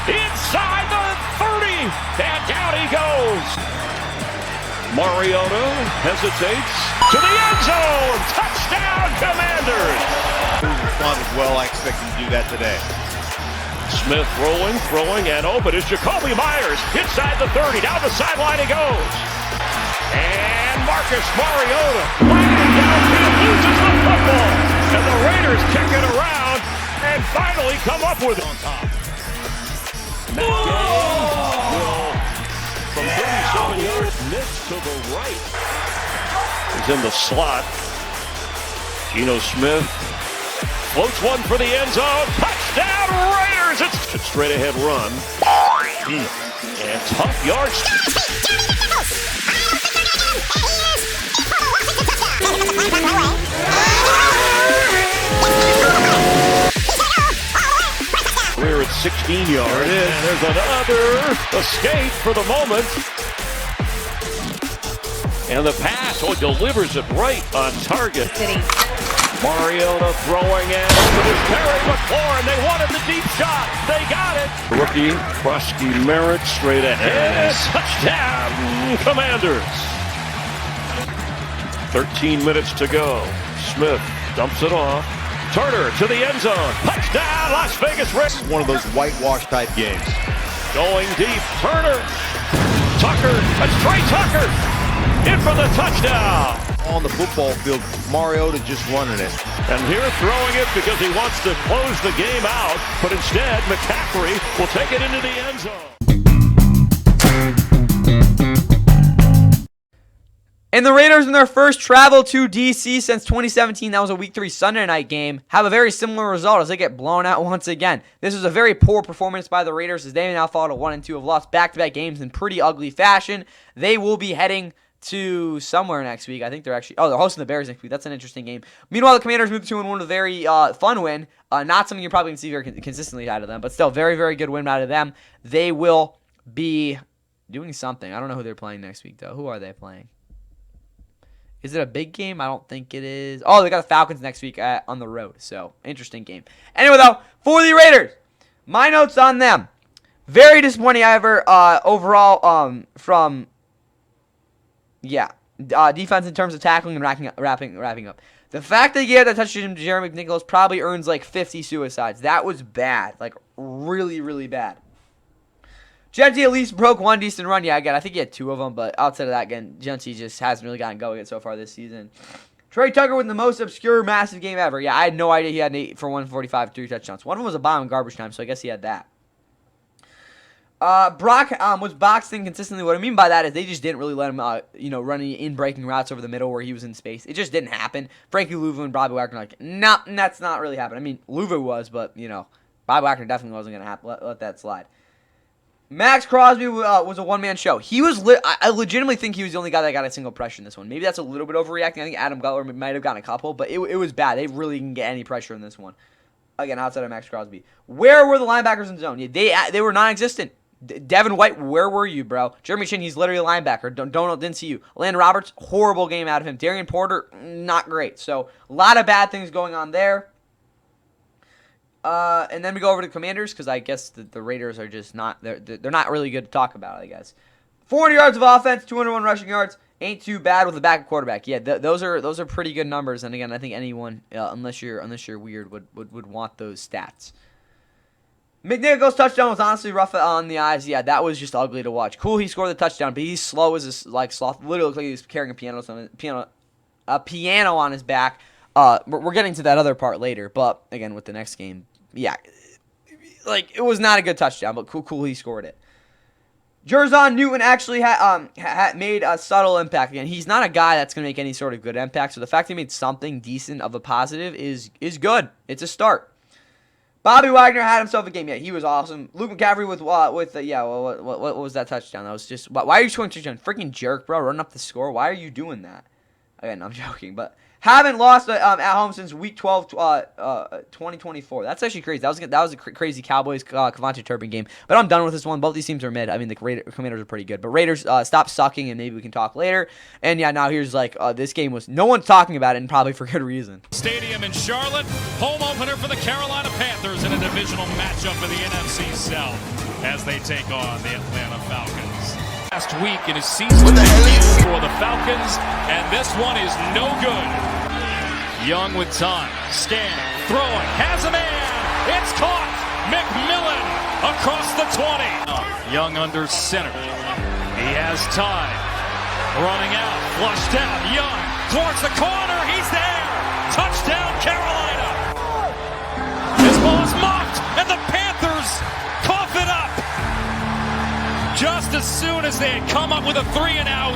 Inside the 30, and down he goes. Mariota hesitates to the end zone. Touchdown, Commanders. Responded well. I expect him to do that today. Smith throwing, and open is Jacoby Myers. Inside the 30, down the sideline he goes. And Marcus Mariota, flying downfield, loses the football. And the Raiders kick it around and finally come up with it. On top. That game will, from 37 yards, miss to the right. He's in the slot. Geno Smith floats one for the end zone. Touchdown, Raiders! It's a straight ahead run. And tough yards. We're at 16 yards. There it is. And there's another escape for the moment. And the pass, delivers it right on target. Mariota throwing and open is Terry McLaurin. They wanted the deep shot. They got it. Rookie Krusty Merritt straight ahead. Touchdown, Commanders. 13 minutes to go. Smith dumps it off. Turner to the end zone. Touchdown, Las Vegas Raiders. One of those whitewash type games. Going deep. Turner. Tucker. That's Trey Tucker. In for the touchdown. On the football field, Mariota just running it. And here throwing it because he wants to close the game out, but instead McCaffrey will take it into the end zone. And the Raiders in their first travel to DC since 2017, that was a Week 3 Sunday night game, have a very similar result as they get blown out once again. This was a very poor performance by the Raiders as they now fall to 1-2, have lost back-to-back games in pretty ugly fashion. They will be heading to somewhere next week. I think they're hosting the Bears next week. That's an interesting game. Meanwhile, the Commanders moved to 2-1 with a very fun win. Not something you're probably going to see very consistently out of them, but still very, very good win out of them. They will be doing something. I don't know who they're playing next week, though. Who are they playing? Is it a big game? I don't think it is. Oh, they got the Falcons next week on the road. So, interesting game. Anyway, though, for the Raiders, my notes on them. Very disappointing, however, overall from... Yeah, defense in terms of tackling and wrapping up. The fact they gave that touchdown to Jeremy McNichols probably earns like 50 suicides. That was bad, like really, really bad. Genty at least broke one decent run. Yeah, again, I think he had 2 of them, but outside of that, again, Genty just hasn't really gotten going so far this season. Trey Tucker with the most obscure, massive game ever. Yeah, I had no idea he had an 8 for 145, 3 touchdowns. One of them was a bomb in garbage time, so I guess he had that. Brock was boxing consistently. What I mean by that is they just didn't really let him, run in breaking routes over the middle where he was in space. It just didn't happen. Frankie Louvu and Bobby Wagner like, nah, that's not really happening. I mean, Louvu was, but, Bobby Wagner definitely wasn't going to happen. Let that slide. Max Crosby was a one-man show. He was I legitimately think he was the only guy that got a single pressure in this one. Maybe that's a little bit overreacting. I think Adam Gutler might have gotten a couple, but it was bad. They really didn't get any pressure in this one. Again, outside of Max Crosby. Where were the linebackers in zone? Yeah, they were non-existent. Devin White, where were you, bro? Jeremy Chin, he's literally a linebacker. Didn't see you. Landon Roberts, horrible game out of him. Darian Porter, not great. So, a lot of bad things going on there. And then we go over to Commanders, because I guess the Raiders are just not, they're not really good to talk about, I guess. 400 yards of offense, 201 rushing yards. Ain't too bad with the backup quarterback. Yeah, those are pretty good numbers. And again, I think anyone, unless you're weird, would want those stats. McNichols' touchdown was honestly rough on the eyes. Yeah, that was just ugly to watch. Cool, he scored the touchdown, but he's slow as sloth. Literally looked like he was carrying a piano on his back. We're getting to that other part later, but again with the next game, yeah, it was not a good touchdown, but cool, he scored it. Jerzon Newton actually had made a subtle impact. Again, he's not a guy that's going to make any sort of good impact, so the fact that he made something decent of a positive is good. It's a start. Bobby Wagner had himself a game. Yeah, he was awesome. Luke McCaffrey what was that touchdown? That was just, why are you scoring touchdown? Freaking jerk, bro, running up the score. Why are you doing that? Again, I'm joking, but haven't lost at home since week 12, 2024. That's actually crazy. That was a crazy Cowboys Cavante Turpin game. But I'm done with this one. Both these teams are mid. I mean, the Commanders are pretty good, but Raiders stop sucking, and maybe we can talk later. And yeah, now here's this game was no one's talking about it, and probably for good reason. Stadium in Charlotte, home opener for the Carolina Panthers in a divisional matchup for the NFC South as they take on the Atlanta Falcons. Last week in his season debut for the Falcons, and this one is no good. Young with time, scanning, throwing, has a man, it's caught! McMillan across the 20. Young under center, he has time, running out, flushed out, Young towards the corner, he's there! Touchdown Carolina! This ball is mocked, and the Panthers cough it up! Just as soon as they had come up with a 3-and-out.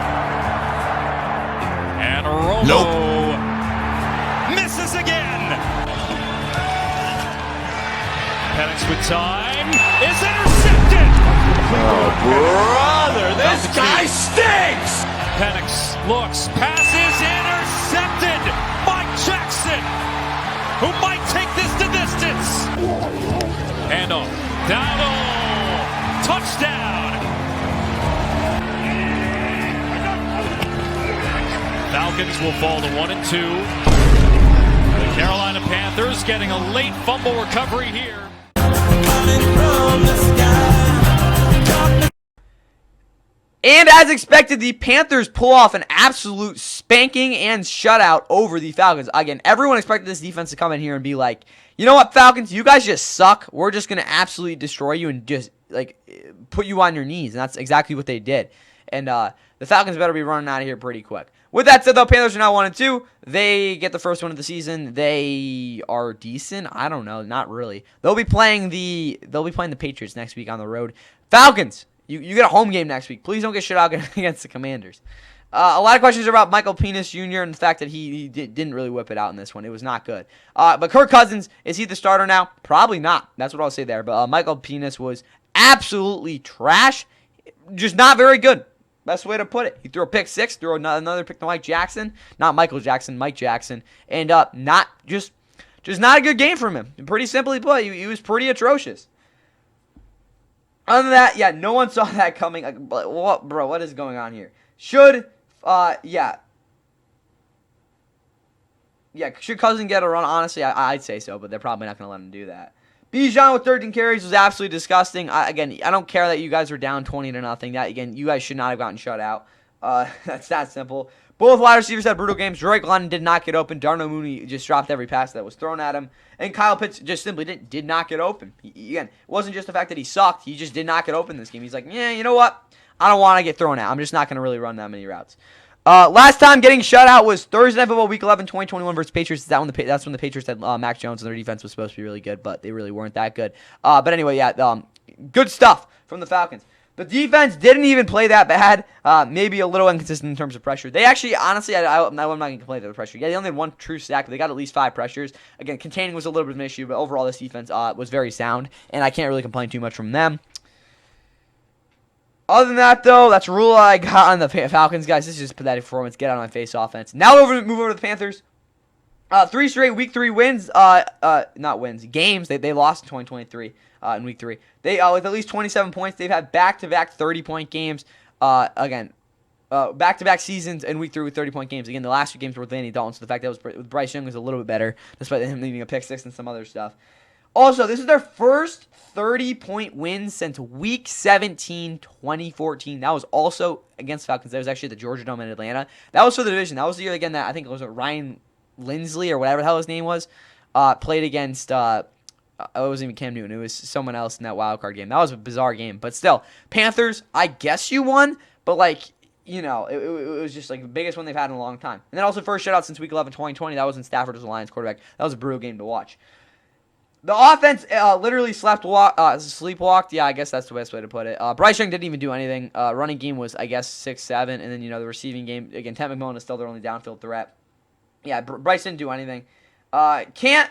And Romo misses again. Penix with time is intercepted. Oh, brother, this guy stinks! Penix looks, pass is intercepted. Mike Jackson, who might take this to distance. Handoff, Dowdle, touchdown. Falcons will fall to 1-2. The Carolina Panthers getting a late fumble recovery here. And as expected, the Panthers pull off an absolute spanking and shutout over the Falcons. Again, everyone expected this defense to come in here and be like, you know what, Falcons, you guys just suck. We're just going to absolutely destroy you and just put you on your knees. And that's exactly what they did. And the Falcons better be running out of here pretty quick. With that said, though, Panthers are now 1-2. They get the first win of the season. They are decent. I don't know, not really. They'll be playing the Patriots next week on the road. Falcons, you get a home game next week. Please don't get shut out against the Commanders. A lot of questions about Michael Penix Jr. and the fact that he didn't really whip it out in this one. It was not good. But Kirk Cousins, is he the starter now? Probably not. That's what I'll say there. But Michael Penix was absolutely trash. Just not very good. Best way to put it. He threw a pick six, threw another pick to Mike Jackson. Not Michael Jackson, Mike Jackson. And not just not a good game from him. Pretty simply put, he was pretty atrocious. Other than that, yeah, no one saw that coming. What is going on here? Should Cousins get a run? Honestly, I'd say so, but they're probably not going to let him do that. Bijan with 13 carries was absolutely disgusting. I don't care that you guys were down 20-0. That, again, you guys should not have gotten shut out. That's that simple. Both wide receivers had brutal games. Drake London did not get open. Darnell Mooney just dropped every pass that was thrown at him. And Kyle Pitts just simply did not get open. Again, it wasn't just the fact that he sucked. He just did not get open this game. He's like, yeah, you know what? I don't want to get thrown out. I'm just not going to really run that many routes. Last time getting shut out was Thursday Night Football Week 11, 2021 versus Patriots. That's when the Patriots had Mac Jones, and their defense was supposed to be really good, but they really weren't that good. But anyway, yeah, good stuff from the Falcons. The defense didn't even play that bad. Maybe a little inconsistent in terms of pressure. They actually, honestly, I'm not going to complain about the pressure. Yeah, they only had one true sack, but they got at least 5 pressures. Again, containing was a little bit of an issue, but overall this defense was very sound, and I can't really complain too much from them. Other than that, though, that's a rule I got on the Falcons, guys. This is just pathetic performance. Get out of my face offense. Now move over to the Panthers. 3 straight Week 3 wins. Not wins. Games. They lost in 2023 in Week 3. They with at least 27 points. They've had back-to-back 30-point games. Back-to-back seasons in Week 3 with 30-point games. Again, the last 2 games were with Andy Dalton, so the fact that was with Bryce Young was a little bit better, despite him leaving a pick 6 and some other stuff. Also, this is their first 30-point win since Week 17, 2014. That was also against Falcons. That was actually at the Georgia Dome in Atlanta. That was for the division. That was the year, again, that I think it was Ryan Lindsley or whatever the hell his name was, played against, it wasn't even Cam Newton. It was someone else in that wild card game. That was a bizarre game. But still, Panthers, I guess you won, but it was just like the biggest one they've had in a long time. And then also first shutout since Week 11, 2020. That was in Stafford as the Lions quarterback. That was a brutal game to watch. The offense literally sleepwalked. Yeah, I guess that's the best way to put it. Bryce Young didn't even do anything. Running game was, I guess, 6-7. And then, the receiving game, again, Ted McMillan is still their only downfield threat. Yeah, Bryce didn't do anything. Can't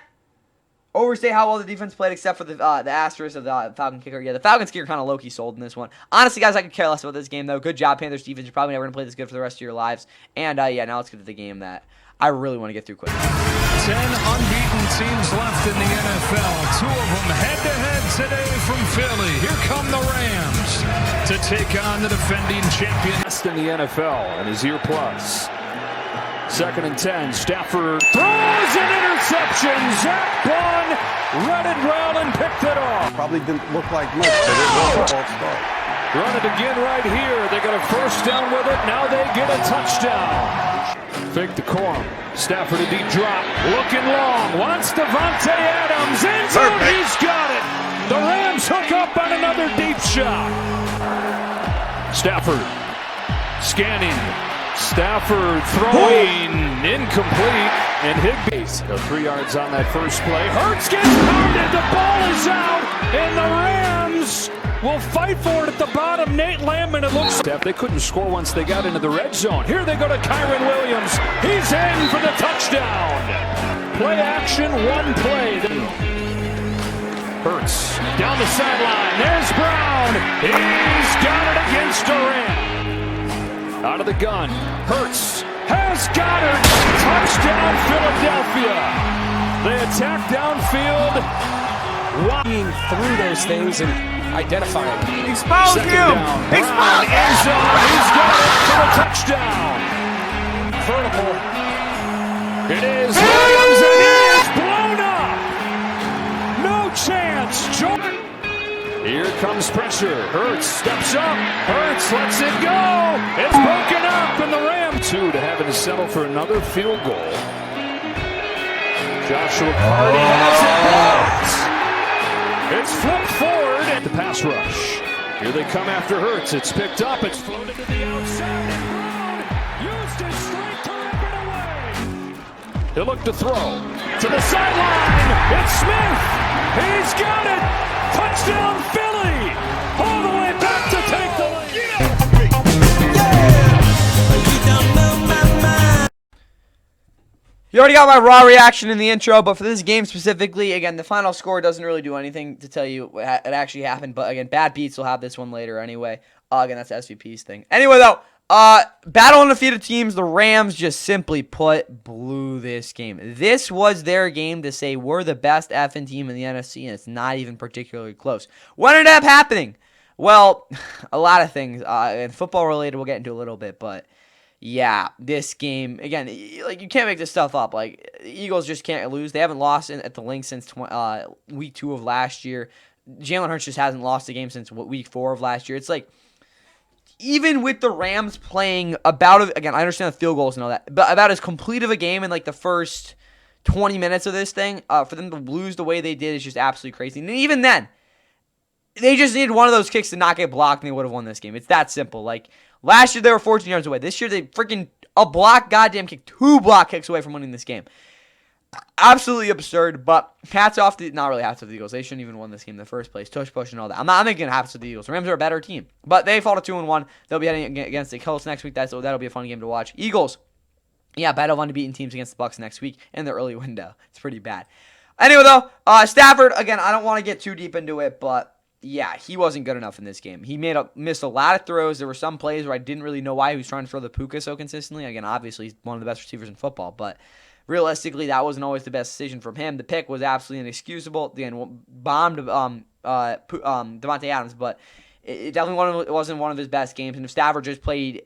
overstate how well the defense played except for the asterisk of the Falcon kicker. Yeah, the Falcons kicker kind of low-key sold in this one. Honestly, guys, I could care less about this game, though. Good job, Panthers defense. You're probably never going to play this good for the rest of your lives. And, now let's get to the game that I really want to get through quick. 10 unbeaten teams left in the NFL. 2 of them head-to-head today from Philly. Here come the Rams to take on the defending champion. Best in the NFL and his year plus. 2nd and 10. Stafford throws an interception. Zach Bond read it well and picked it off. Probably didn't look like much, but it was a false start. Run it again right here. They got a first down with it. Now they get a touchdown. Fake the Corum. Stafford a deep drop. Looking long. Wants Devontae Adams. End zone. He's got it. The Rams hook up on another deep shot. Stafford scanning. Stafford throwing incomplete. And Higbee's go 3 yards on that first play. Hurts gets pounded. The ball is out. And the Rams will fight for it at the bottom. Nate Landman, it looks like they couldn't score once they got into the red zone. Here they go to Kyron Williams. He's in for the touchdown. Play action, 1 play. Hurts down the sideline. There's Brown. He's got it against Durant. Out of the gun. Hurts has Goddard. Touchdown, Philadelphia. They attack downfield. Walking through those things and identifying. Expose him! Expose him! He's got it for the touchdown. Vertical. It is Williams and he is blown up. No chance. Jordan. Here comes pressure. Hurts steps up. Hurts lets it go. It's broken up and the Rams 2 to having to settle for another field goal. Joshua Cardi has it blocked. It's flipped forward at the pass rush. Here they come after Hurts. It's picked up. It's floated to the outside. And Brown used his strength to rip it away. He'll look to throw. To the sideline. It's Smith. He's got it. Touchdown Philly. All the way back to take the lead. You already got my raw reaction in the intro, but for this game specifically, again, the final score doesn't really do anything to tell you what it actually happened. But again, Bad Beats will have this one later anyway. Again, that's SVP's thing. Anyway, though, battle undefeated teams, the Rams just simply put blew this game. This was their game to say we're the best effing team in the NFC, and it's not even particularly close. What ended up happening? Well, a lot of things, and football related we'll get into a little bit, but yeah, this game, again, like, you can't make this stuff up. Like, Eagles just can't lose. They haven't lost at the Lynx since week 2 of last year. Jalen Hurts just hasn't lost a game since week 4 of last year. It's like, even with the Rams playing again, I understand the field goals and all that, but about as complete of a game in like the first 20 minutes of this thing, for them to lose the way they did is just absolutely crazy. And even then, they just needed one of those kicks to not get blocked and they would have won this game. It's that simple. Like, last year they were 14 yards away. This year they freaking goddamn kick, 2 block kicks away from winning this game. absolutely absurd, but hats off to, not really hats off to the Eagles. They shouldn't even won this game in the first place. Tush push and all that. I'm not making hats to the Eagles. The Rams are a better team, but they fall to 2-1. They'll be heading against the Colts next week. That'll be a fun game to watch. Eagles, yeah, battle of unbeaten teams against the Bucs next week in the early window. It's pretty bad. Anyway, though, Stafford, again, I don't want to get too deep into it, but yeah, he wasn't good enough in this game. He missed a lot of throws. There were some plays where I didn't really know why he was trying to throw the Puka so consistently. Again, obviously, he's one of the best receivers in football, but realistically, that wasn't always the best decision from him. The pick was absolutely inexcusable. Again, bombed Davante Adams, but it definitely wasn't one of his best games. And if Stafford just played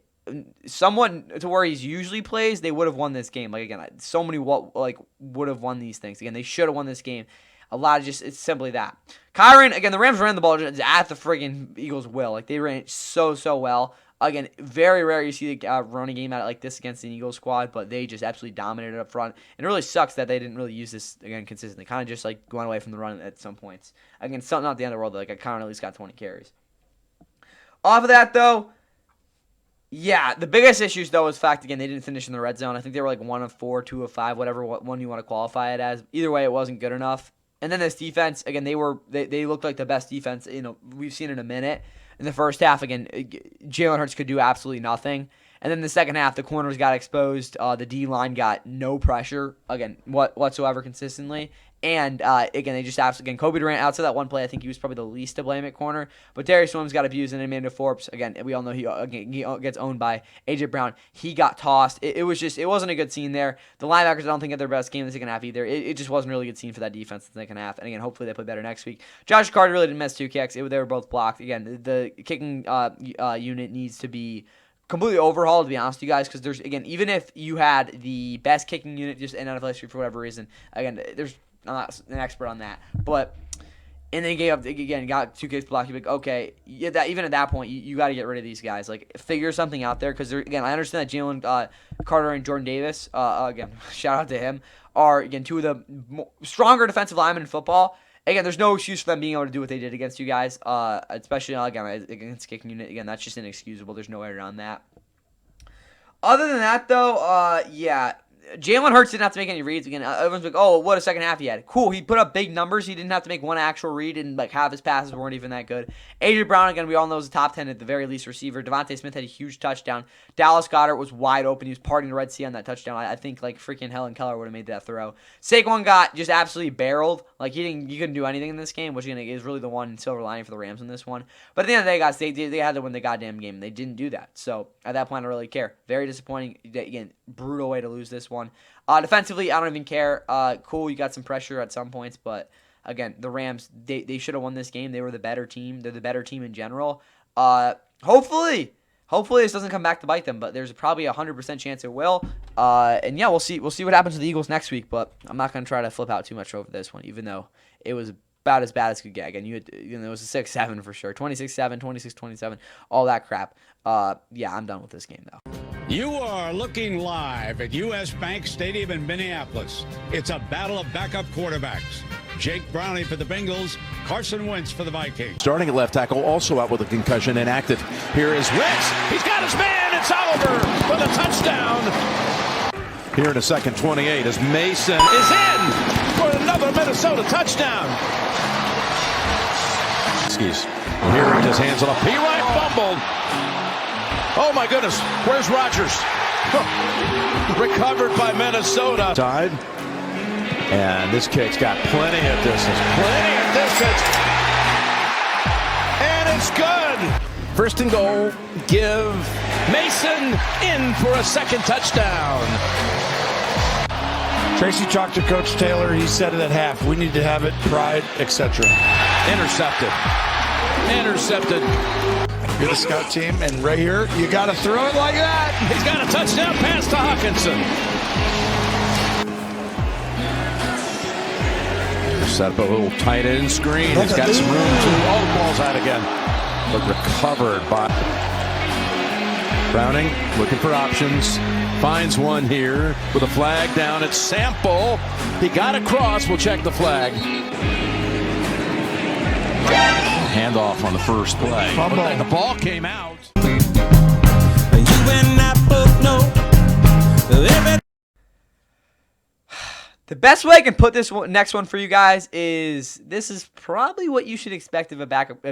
somewhat to where he's usually plays, they would have won this game. Like, again, so many would have won these things. Again, they should have won this game. A lot of it's simply that. Kyren, again, the Rams ran the ball at the friggin' Eagles' will. Like, they ran it so well. Again, very rare you see the running game out like this against the Eagles squad, but they just absolutely dominated up front. And it really sucks that they didn't really use this, again, consistently. Kind of just, like, going away from the run at some points. Again, something not the end of the world. Like, Kyren at least got 20 carries. Off of that, though, yeah, the biggest issues, though, was the fact, again, they didn't finish in the red zone. I think they were, like, 1 of 4, 2 of 5, whatever one you want to qualify it as. Either way, it wasn't good enough. And then this defense, again, they looked like the best defense we've seen in a minute. In the first half, again, Jalen Hurts could do absolutely nothing. And then the second half, the corners got exposed. The D-line got no pressure, again, whatsoever consistently. And, again, they just absolutely, Kobe Durant, outside that one play, I think he was probably the least to blame at corner. But Darius Williams got abused, and Amanda Forbes, again, we all know he gets owned by A.J. Brown. He got tossed. It wasn't a good scene there. The linebackers, I don't think, had their best game in the second half either. It just wasn't a really good scene for that defense in the second half. And, again, hopefully they play better next week. Josh Carter really didn't miss 2 kicks. They were both blocked. Again, the kicking unit needs to be completely overhauled, to be honest with you guys, because there's, again, even if you had the best kicking unit just in NFL history for whatever reason, again, I'm not an expert on that, but and they gave up again, got 2 kicks blocked. You're like, okay, yeah, even at that point, you got to get rid of these guys. Like, figure something out there, because again, I understand that Jalen Carter and Jordan Davis, again, shout out to him, are again 2 of the stronger defensive linemen in football. Again, there's no excuse for them being able to do what they did against you guys, especially again against kicking unit. Again, that's just inexcusable. There's no way around that. Other than that, though, yeah. Jalen Hurts didn't have to make any reads. Again, everyone's like, oh, what a second half he had. Cool, he put up big numbers. He didn't have to make one actual read, and like half his passes weren't even that good. A.J. Brown, again, we all know is a top 10 at the very least receiver. Devontae Smith had a huge touchdown. Dallas Goedert was wide open. He was parting the Red Sea on that touchdown. I think like freaking Helen Keller would have made that throw. Saquon got just absolutely barreled. Like he couldn't do anything in this game, which again is really the one silver lining for the Rams in this one. But at the end of the day, guys, they had to win the goddamn game. They didn't do that. So at that point, I don't really care. Very disappointing. Again, brutal way to lose this one. Defensively, I don't even care. Cool, you got some pressure at some points, but again, the Rams, they should have won this game. They were the better team. They're the better team in general. Hopefully this doesn't come back to bite them, but there's probably a 100% chance it will. And yeah, we'll see what happens to the Eagles next week, but I'm not going to try to flip out too much over this one, even though it was about as bad as it could get. Again, it was a 6-7 for sure. 26-7, 26-27, all that crap. Yeah, I'm done with this game, though. You are looking live at U.S. Bank Stadium in Minneapolis. It's a battle of backup quarterbacks. Jake Browning for the Bengals, Carson Wentz for the Vikings. Starting at left tackle, also out with a concussion, inactive. Here is Wentz. He's got his man. It's Oliver for the touchdown. Here in a second 28 as Mason is in for another Minnesota touchdown. Here he just hands it off. P-Ryan fumbled. Oh my goodness, where's Rodgers? Recovered by Minnesota. Tied. And this kick's got plenty of distance. And it's good. First and goal. Give Mason in for a second touchdown. Tracy talked to Coach Taylor. He said it at half. We need to have it, pride, etc. Intercepted. You're the scout team, and right here, you got to throw it like that. He's got a touchdown pass to Hawkinson. Set up a little tight end screen. He's got some room to. All the balls out again. But recovered by Browning, looking for options. Finds one here with a flag down. It's Sample. He got across. We'll check the flag. Handoff on the first play. The ball came out. The best way I can put this next one for you guys is this is probably what you should expect if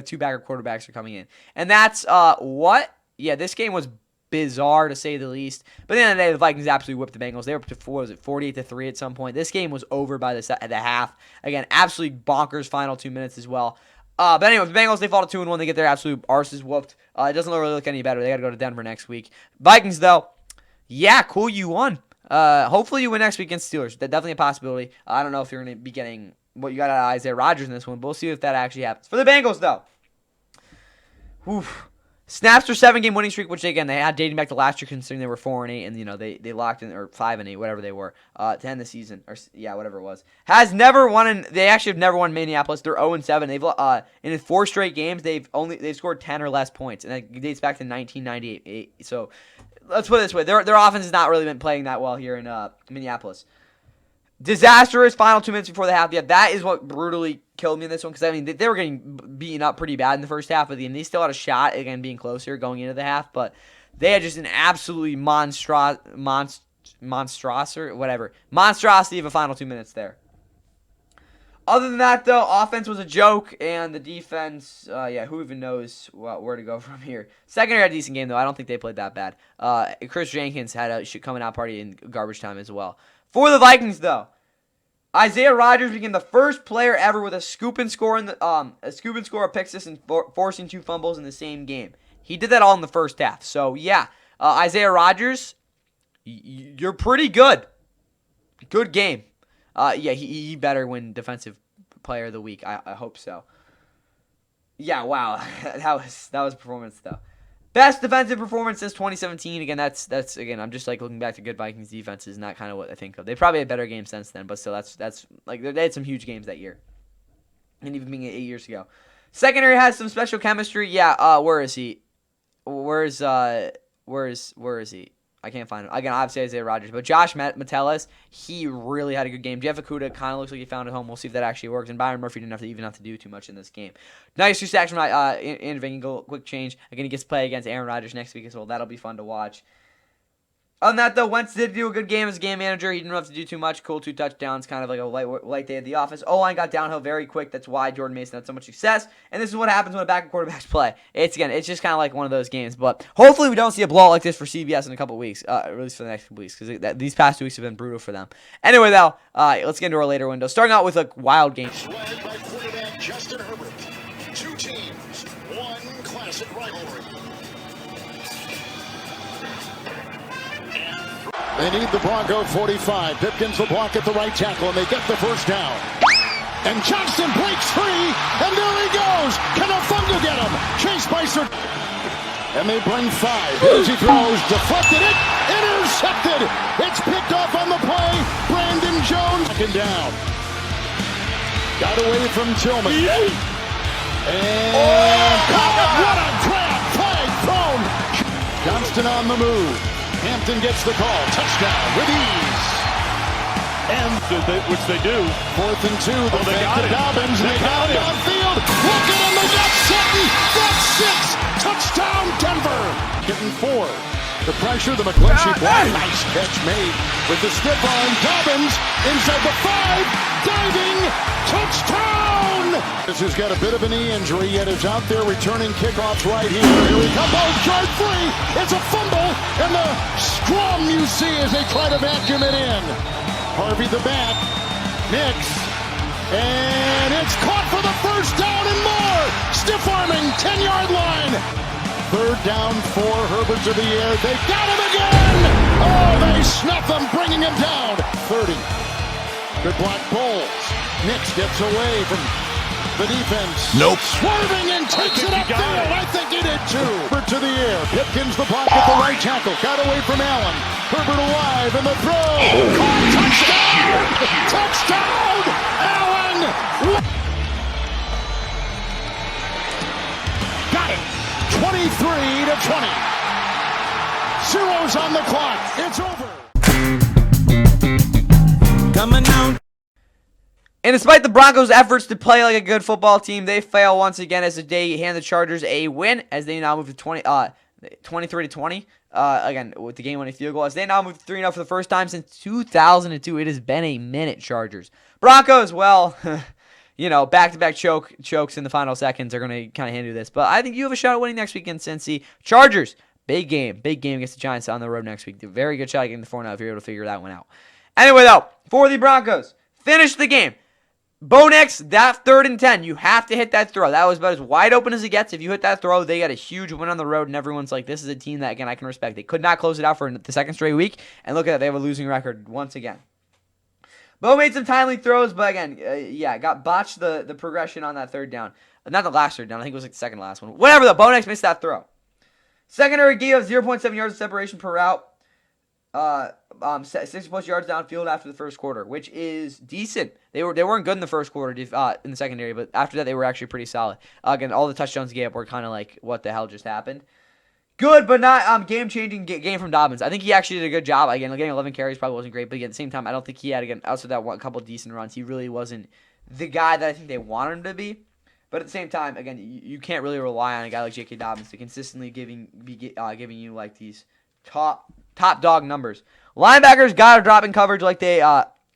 two backup quarterbacks are coming in. And that's what? Yeah, this game was bizarre to say the least. But at the end of the day, the Vikings absolutely whipped the Bengals. They were up to 48-3 at some point. This game was over by the half. Again, absolutely bonkers final 2 minutes as well. But anyway, the Bengals, they fall to 2-1. They get their absolute arses whooped. It doesn't really look any better. They got to go to Denver next week. Vikings, though, yeah, cool, you won. Hopefully you win next week against Steelers. That's definitely a possibility. I don't know if you're going to be getting what you got out of Isaiah Rodgers in this one, but we'll see if that actually happens. For the Bengals, though, snaps their 7-game winning streak, which again they had dating back to last year, considering they were 4-8, and they locked in, or 5-8, whatever they were, to end the season, or yeah, whatever it was. They actually have never won Minneapolis. They're 0-7. They've in 4 straight games they've scored 10 or less points, and that dates back to 1998. So let's put it this way: their offense has not really been playing that well here in Minneapolis. Disastrous final 2 minutes before the half. Yeah, that is what brutally killed me in this one, because I mean they were getting beaten up pretty bad in the first half of the game. They still had a shot again being closer going into the half, but they had just an absolutely monstrosity of a final 2 minutes there. Other than that, though, offense was a joke, and the defense, who even knows where to go from here. Secondary had a decent game, though. I don't think they played that bad. Chris Jenkins had a coming out party in garbage time as well. For the Vikings, though, Isaiah Rodgers became the first player ever with a scoop and score, a pick six, and forcing 2 fumbles in the same game. He did that all in the first half. So, yeah, Isaiah Rodgers, you're pretty good. Good game. He better win Defensive Player of the Week. I hope so. Yeah, wow. that was a performance, though. Best defensive performance since 2017. Again, that's I'm just like looking back to good Vikings defenses, not kind of what I think of. They probably had better games since then, but still, that's like they had some huge games that year, and even being 8 years ago. Secondary has some special chemistry. Yeah. Where is he? Where is he? I can't find him. Again, obviously Isaiah Rodgers. But Josh Metellus, he really had a good game. Jeff Okudah kind of looks like he found a home. We'll see if that actually works. And Byron Murphy didn't even have to do too much in this game. Nice 2 sacks from Andrew Van Ginkel. Quick change. Again, he gets to play against Aaron Rodgers next week as well. That'll be fun to watch. Other than that, though, Wentz did do a good game as game manager. He didn't have to do too much. Cool 2 touchdowns, kind of like a light day at the office. O-line got downhill very quick. That's why Jordan Mason had so much success. And this is what happens when a backup quarterbacks play. It's just kind of like one of those games. But hopefully we don't see a blowout like this for CBS in a couple weeks, at least for the next couple weeks, because these past 2 weeks have been brutal for them. Anyway, though, let's get into our later window. Starting out with a wild game. Led by quarterback Justin Herbert. 2 teams, 1 classic rivalry. They need the Bronco 45. Pipkins will block at the right tackle, and they get the first down. And Johnson breaks free, and there he goes. Can Ofunga get him? Chase Spicer. And they bring 5. As he throws, deflected it, intercepted. It's picked off on the play. Brandon Jones. Second down. Got away from Tillman. And what a grab. Flag thrown. Johnston on the move. Hampton gets the call. Touchdown with ease. And which they do. 4th and 2. They got it. Dobbins. They got it downfield. Look at him. They got Sutton. That's 6. Touchdown Denver. Getting 4. The pressure. The McClinchy block. Nice catch made with the stiff arm. Dobbins inside the 5. Diving. Touchdown. This has got a bit of a knee injury, yet is out there returning kickoffs right here. Here we come. Oh, yard free. It's a fumble, and the scrum you see as they try to vacuum it in. Harvey the back. Nix. And it's caught for the first down and more. Stiff arming, 10-yard line. 3rd down 4. Herbert to the air. They got him again. Oh, they snuff him, bringing him down. 30. Good block Bowles. Nix gets away from the defense. Nope. Swerving and takes it upfield. I think he did too. Herbert to the air. Pipkins the block at the right tackle. Got away from Allen. Herbert alive and the throw. Touchdown! Touchdown! Allen! Got it. 23-20. Zeros on the clock. It's over. Coming out. And despite the Broncos' efforts to play like a good football team, they fail once again as they hand the Chargers a win as they now move to 23-20. again, with the game-winning field goal. As they now move 3-0 for the first time since 2002. It has been a minute, Chargers. Broncos, well, you know, back-to-back chokes in the final seconds are going to kind of handle this. But I think you have a shot at winning next week against Cincy. Chargers, big game against the Giants on the road next week. Very good shot at getting the 4-0 if you're able to figure that one out. Anyway, though, for the Broncos, finish the game. Bo Nix, that 3rd and 10, you have to hit that throw. That was about as wide open as it gets. If you hit that throw, they got a huge win on the road, and everyone's like, this is a team that, again, I can respect. They could not close it out for the second straight week, and look at that, they have a losing record once again. Bo made some timely throws, but again, got botched the progression on that 3rd down. Not the last 3rd down, I think it was like the second last one. Whatever, though, Bo Nix missed that throw. Secondary gave up 0.7 yards of separation per route. 60-plus yards downfield after the first quarter, which is decent. They weren't good in the first quarter in the secondary, but after that they were actually pretty solid. Again, all the touchdowns he gave up were kind of like, what the hell just happened? Good, but not game-changing game from Dobbins. I think he actually did a good job. Again, getting 11 carries probably wasn't great, but again, at the same time, I don't think he had, again, outside that couple decent runs, he really wasn't the guy that I think they wanted him to be. But at the same time, again, you can't really rely on a guy like J.K. Dobbins to consistently giving you like these top dog numbers. Linebackers got to drop in coverage like they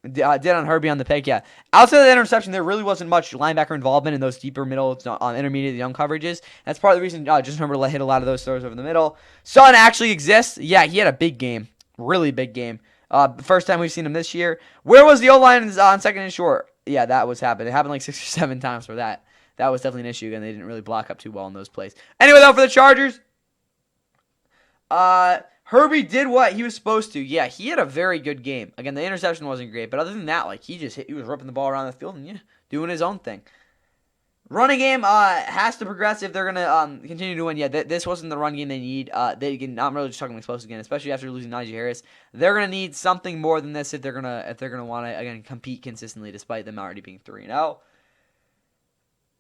did on Herbie on the pick. Yeah, outside of the interception, there really wasn't much linebacker involvement in those deeper middle, intermediate, young coverages. That's part of the reason Justin Herbert hit a lot of those throws over the middle. Son actually exists. Yeah, he had a big game, really big game. First time we've seen him this year. Where was the O-line on 2nd and short? Yeah, that was happening. It happened like 6 or 7 times for that. That was definitely an issue. Again, they didn't really block up too well in those plays. Anyway, though, for the Chargers, Herbie did what he was supposed to. Yeah, he had a very good game. Again, the interception wasn't great, but other than that, like he was ripping the ball around the field and doing his own thing. Running game has to progress if they're gonna continue to win. Yeah, this wasn't the run game they need. I'm really just talking explosive again, especially after losing Najee Harris. They're gonna need something more than this if they're gonna want to again compete consistently, despite them already being 3-0.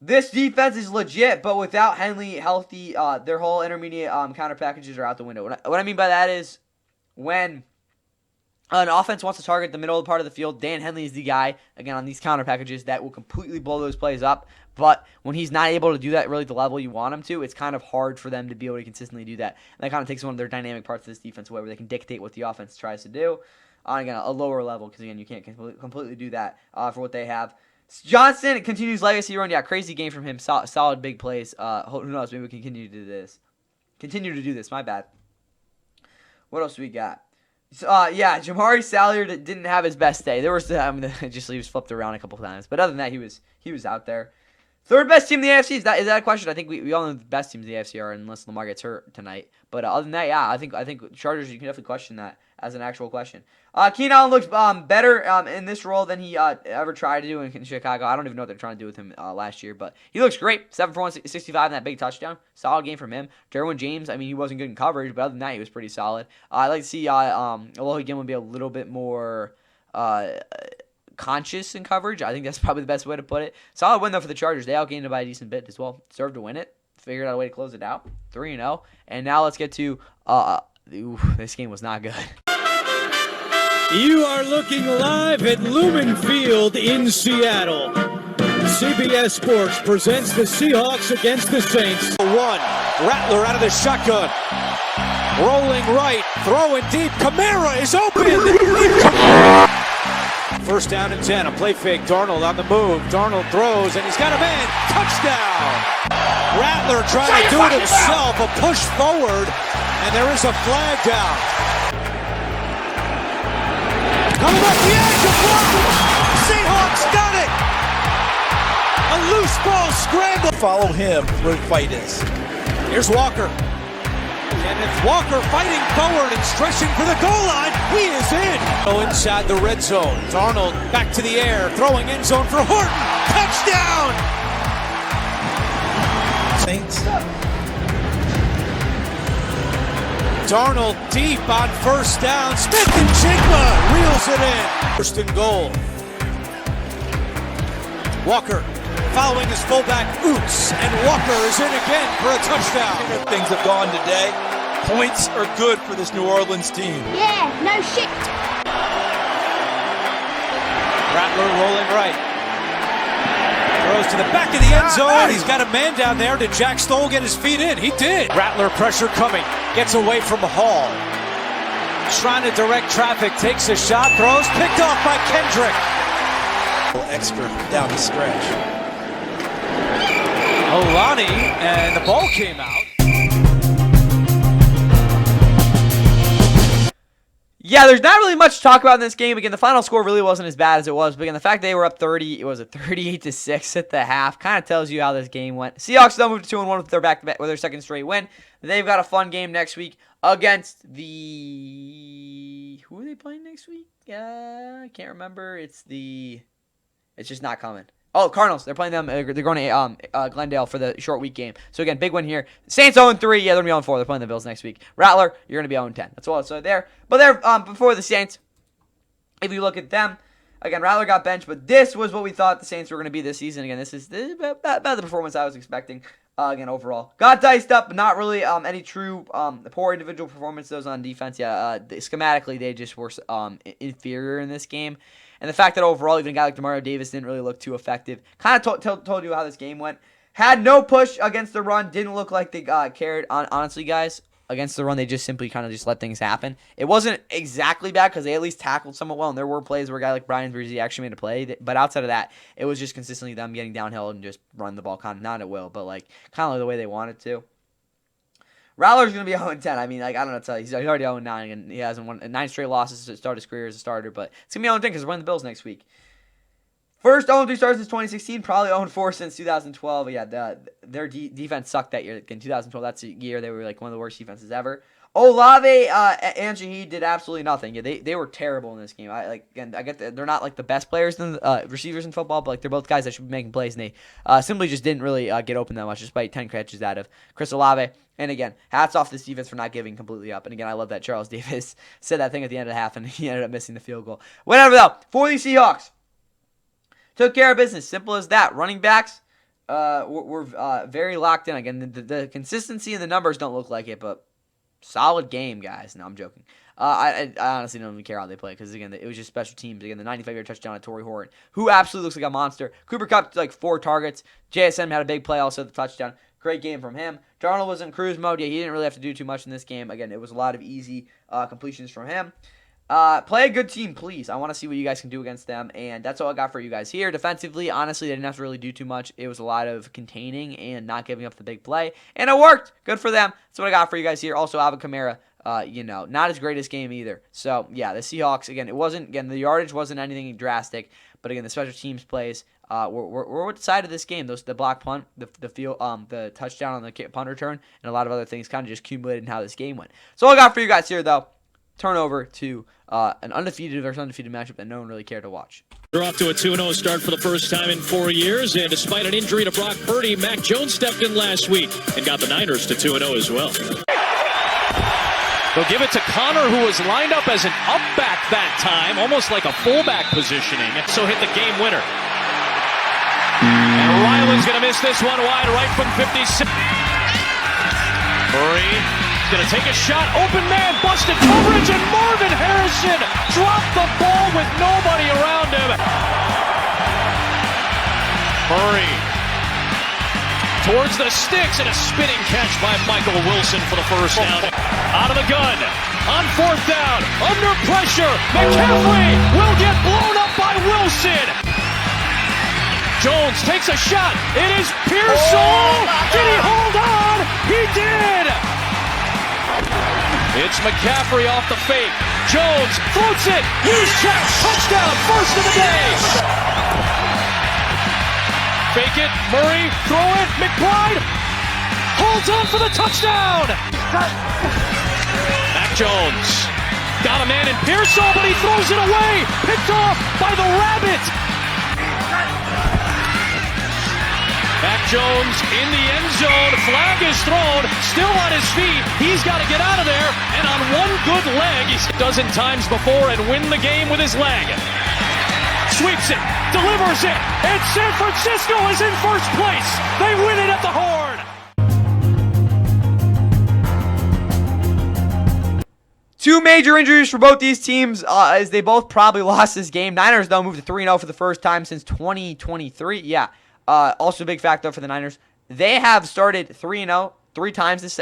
This defense is legit, but without Henley healthy, their whole intermediate counter packages are out the window. What I mean by that is when an offense wants to target the middle part of the field, Dan Henley is the guy, again, on these counter packages that will completely blow those plays up. But when he's not able to do that really at the level you want him to, it's kind of hard for them to be able to consistently do that. And that kind of takes one of their dynamic parts of this defense away, where they can dictate what the offense tries to do on, again, a lower level, because, again, you can't completely do that for what they have. Johnson continues legacy run. Yeah, crazy game from him. Solid big plays. Who knows? Maybe we can continue to do this. My bad. What else we got? Jamari Salyer didn't have his best day. There was, he was flipped around a couple times, but other than that, he was out there. 3rd best team in the AFC, is that a question? I think we all know the best teams in the AFC are, unless Lamar gets hurt tonight. But other than that, yeah, I think Chargers, you can definitely question that as an actual question. Keenan Allen looks better in this role than he ever tried to do in Chicago. I don't even know what they're trying to do with him last year, but he looks great. 7 for 165 in that big touchdown. Solid game from him. Derwin James, I mean, he wasn't good in coverage, but other than that, he was pretty solid. I'd like to see Alohi Gilman be a little bit more conscious in coverage. I think that's probably the best way to put it. Solid win, though, for the Chargers. They outgained it by a decent bit as well. Deserved to win it. Figured out a way to close it out. 3-0. And now let's get to this game was not good. You are looking live at Lumen Field in Seattle. CBS Sports presents the Seahawks against the Saints. Rattler out of the shotgun. Rolling right, throwing deep. Kamara is open. 1st down and 10. A play fake. Darnold on the move. Darnold throws, and he's got a man. Touchdown. Rattler trying to do it himself. A push forward, and there is a flag down. Coming up the edge of block. Seahawks got it. A loose ball scramble. Follow him where the fight is. Here's Walker. And it's Walker fighting forward and stretching for the goal line. He is in. Inside the red zone. Darnold back to the air. Throwing end zone for Horton. Touchdown. Saints. Darnold deep on 1st down. Smith and Jigma reels it in. 1st and goal. Walker following his fullback Oots, and Walker is in again for a touchdown. Things have gone today. Points are good for this New Orleans team. Yeah, no shit. Rattler rolling right. Throws to the back of the end zone. He's got a man down there. Did Jack Stoll get his feet in? He did. Rattler pressure coming. Gets away from Hall. Trying to direct traffic. Takes a shot. Throws. Picked off by Kendrick. Extra down the stretch. Olani, and the ball came out. Yeah, there's not really much to talk about in this game. Again, the final score really wasn't as bad as it was. But again, the fact they were up 38-6 at the half kind of tells you how this game went. Seahawks still moved to 2-1 with their back-to-back, with their second straight win. They've got a fun game next week against the... Who are they playing next week? I can't remember. It's just not coming. Oh, Cardinals. They're playing them. They're going to Glendale for the short week game. So, again, big win here. Saints 0-3. Yeah, they're going to be 0-4. They're playing the Bills next week. Rattler, you're going to be 0-10. That's all it's there. But they're before the Saints. If you look at them, again, Rattler got benched, but this was what we thought the Saints were going to be this season. Again, this is about the performance I was expecting. Again, overall. Got diced up, but not really any true poor individual performances on defense. Yeah, schematically, they just were inferior in this game. And the fact that overall, even a guy like Demario Davis didn't really look too effective. Kind of told you how this game went. Had no push against the run. Didn't look like they cared. Honestly, guys, against the run, they just simply kind of just let things happen. It wasn't exactly bad because they at least tackled somewhat well. And there were plays where a guy like Brian Brzee actually made a play. But outside of that, it was just consistently them getting downhill and just run the ball kind of, not at will, but like kind of like the way they wanted to. Rattler's going to be 0-10. I mean, like, I don't know what to tell you. He's already 0-9, and he hasn't won 9 straight losses to start his career as a starter. But it's going to be 0-10 because we're running the Bills next week. First 0-3 starts since 2016, probably 0-4 since 2012. But yeah, their defense sucked that year. In 2012, that's a year they were like one of the worst defenses ever. Olave and Shaheed did absolutely nothing. Yeah, they were terrible in this game. I get that they're not like the best players in receivers in football, but like they're both guys that should be making plays, and they simply just didn't really get open that much, despite 10 catches out of Chris Olave. And again, hats off to this defense for not giving completely up. And again, I love that Charles Davis said that thing at the end of the half, and he ended up missing the field goal. Whatever though, for the Seahawks, took care of business. Simple as that. Running backs were very locked in. Again, the consistency and the numbers don't look like it, but solid game, guys. No, I'm joking. I honestly don't even care how they play because, again, it was just special teams. Again, the 95-yard touchdown at Torrey Horton, who absolutely looks like a monster. Cooper Kupp, like 4 targets. JSN had a big play also at the touchdown. Great game from him. Darnold was in cruise mode. Yeah, he didn't really have to do too much in this game. Again, it was a lot of easy completions from him. Play a good team, please. I want to see what you guys can do against them, and that's all I got for you guys here. Defensively, honestly, they didn't have to really do too much. It was a lot of containing and not giving up the big play, and it worked. Good for them. That's what I got for you guys here. Also, Alvin Kamara, not his greatest game either. So, yeah, the Seahawks, again, the yardage wasn't anything drastic, but again, the special teams plays were what decided this game. The block punt, the touchdown on the punt return, and a lot of other things kind of just accumulated in how this game went. So all I got for you guys here, though. Turn over to an undefeated versus undefeated matchup that no one really cared to watch. They're off to a 2-0 start for the first time in 4 years, and despite an injury to Brock Purdy, Mac Jones stepped in last week and got the Niners to 2-0 as well. They'll give it to Connor, who was lined up as an up back that time, almost like a fullback positioning, so hit the game winner. And Ryland's going to miss this one wide right from 56. Murray going to take a shot, open man, busted coverage, and Marvin Harrison dropped the ball with nobody around him. Murray towards the sticks, and a spinning catch by Michael Wilson for the first down. Out of the gun, on 4th down, under pressure, McCaffrey will get blown up by Wilson. Jones takes a shot, it is Pearsall! Did he hold on? He did! It's McCaffrey off the fake. Jones floats it. He's checked. Touchdown. First of the day. Fake it. Murray. Throw it. McBride holds on for the touchdown. Mac Jones got a man in Pearsall, but he throws it away. Picked off by the Rabbit. Mac Jones in the end zone. Flag is thrown. Still on his feet. He's got to get out of there. And on one good leg, he's dozen times before and win the game with his leg. Sweeps it. Delivers it. And San Francisco is in first place. They win it at the Horn. Two major injuries for both these teams as they both probably lost this game. Niners, though, moved to 3-0 for the first time since 2023. Yeah. Also a big factor for the Niners. They have started 3-0 3 times this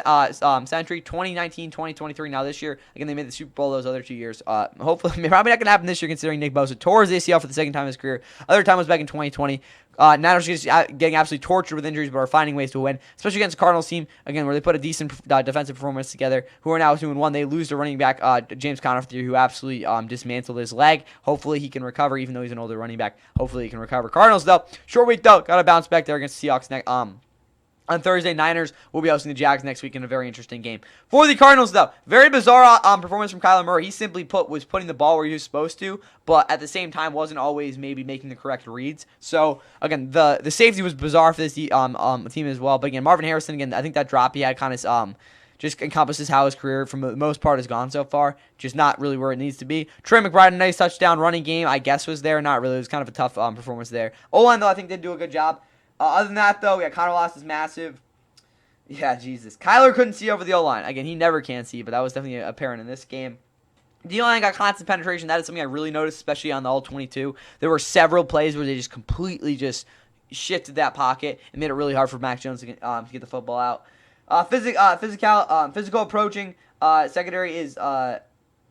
century, 2019, 2023. Now this year, again, they made the Super Bowl those other 2 years. Hopefully, probably not going to happen this year considering Nick Bosa tore his ACL for the second time in his career. Other time was back in 2020. Niners just getting absolutely tortured with injuries, but are finding ways to win, especially against the Cardinals team, again, where they put a decent defensive performance together, who are now 2-1. They lose to running back James Conner, who absolutely dismantled his leg. Hopefully he can recover, even though he's an older running back. Hopefully he can recover. Cardinals, though, short week, though. Got to bounce back there against the Seahawks on Thursday. Niners will be hosting the Jags next week in a very interesting game. For the Cardinals, though, very bizarre performance from Kyler Murray. He simply was putting the ball where he was supposed to, but at the same time wasn't always maybe making the correct reads. So, again, the safety was bizarre for this team as well. But, again, Marvin Harrison, again, I think that drop he had kind of just encompasses how his career, for the most part, has gone so far. Just not really where it needs to be. Trey McBride, a nice touchdown running game, I guess, was there. Not really. It was kind of a tough performance there. O-line, though, I think did do a good job. Other than that, though, yeah, Connor loss is massive. Yeah, Jesus. Kyler couldn't see over the O-line. Again, he never can see, but that was definitely apparent in this game. D-line got constant penetration. That is something I really noticed, especially on the All-22. There were several plays where they just completely just shifted that pocket and made it really hard for Mac Jones to get the football out. Physical approaching secondary is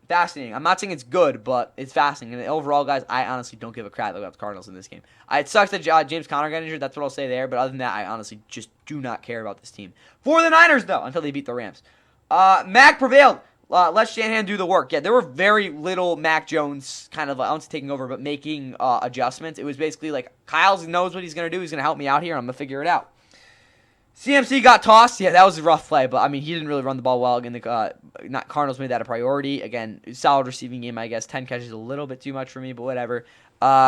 fascinating. I'm not saying it's good, but it's fascinating. And overall, guys, I honestly don't give a crap about the Cardinals in this game. It sucks that James Conner got injured. That's what I'll say there. But other than that, I honestly just do not care about this team. For the Niners, though, until they beat the Rams. Mac prevailed. Let Shanahan do the work. Yeah, there were very little Mac Jones kind of, I don't say taking over, but making adjustments. It was basically like, Kyle knows what he's going to do. He's going to help me out here. I'm going to figure it out. CMC got tossed. Yeah, that was a rough play, but I mean, he didn't really run the ball well. Again, the Cardinals made that a priority. Again, solid receiving game, I guess. 10 catches, a little bit too much for me, but whatever.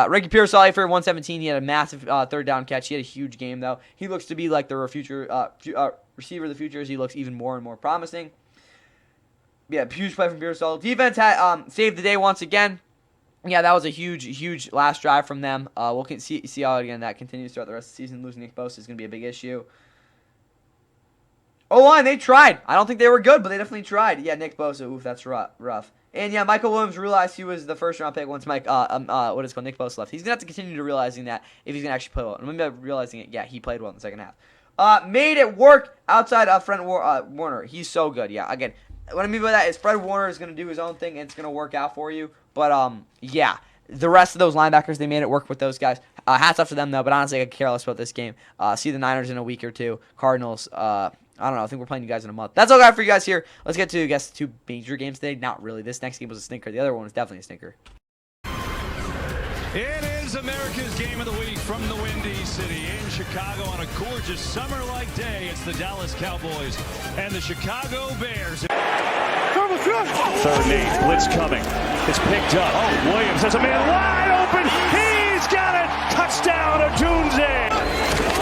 Ricky Pearsall for 117. He had a massive third down catch. He had a huge game, though. He looks to be like the receiver of the future as he looks even more and more promising. Yeah, huge play from Pearsall. Defense had saved the day once again. Yeah, that was a huge last drive from them. We'll see how, again, that continues throughout the rest of the season. Losing Nick Bosa is going to be a big issue. O-line, they tried. I don't think they were good, but they definitely tried. Yeah, Nick Bosa, oof, that's rough. And yeah, Michael Williams realized he was the first round pick once Nick Bosa left. He's gonna have to continue to realizing that if he's gonna actually play well. Maybe realizing it, yeah, he played well in the second half. Made it work outside of Fred Warner. He's so good. Yeah, again, what I mean by that is Fred Warner is gonna do his own thing and it's gonna work out for you. But yeah, the rest of those linebackers, they made it work with those guys. Hats off to them though. But honestly, I could care less about this game. See the Niners in a week or two. Cardinals. I don't know. I think we're playing you guys in a month. That's all I got for you guys here. Let's get to, I guess, 2 major games today. Not really. This next game was a stinker. The other one was definitely a stinker. It is America's Game of the Week from the Windy City in Chicago on a gorgeous summer-like day. It's the Dallas Cowboys and the Chicago Bears. 3rd and 8, blitz coming. It's picked up. Oh, Williams has a man wide open. He's got it. Touchdown, Odunze.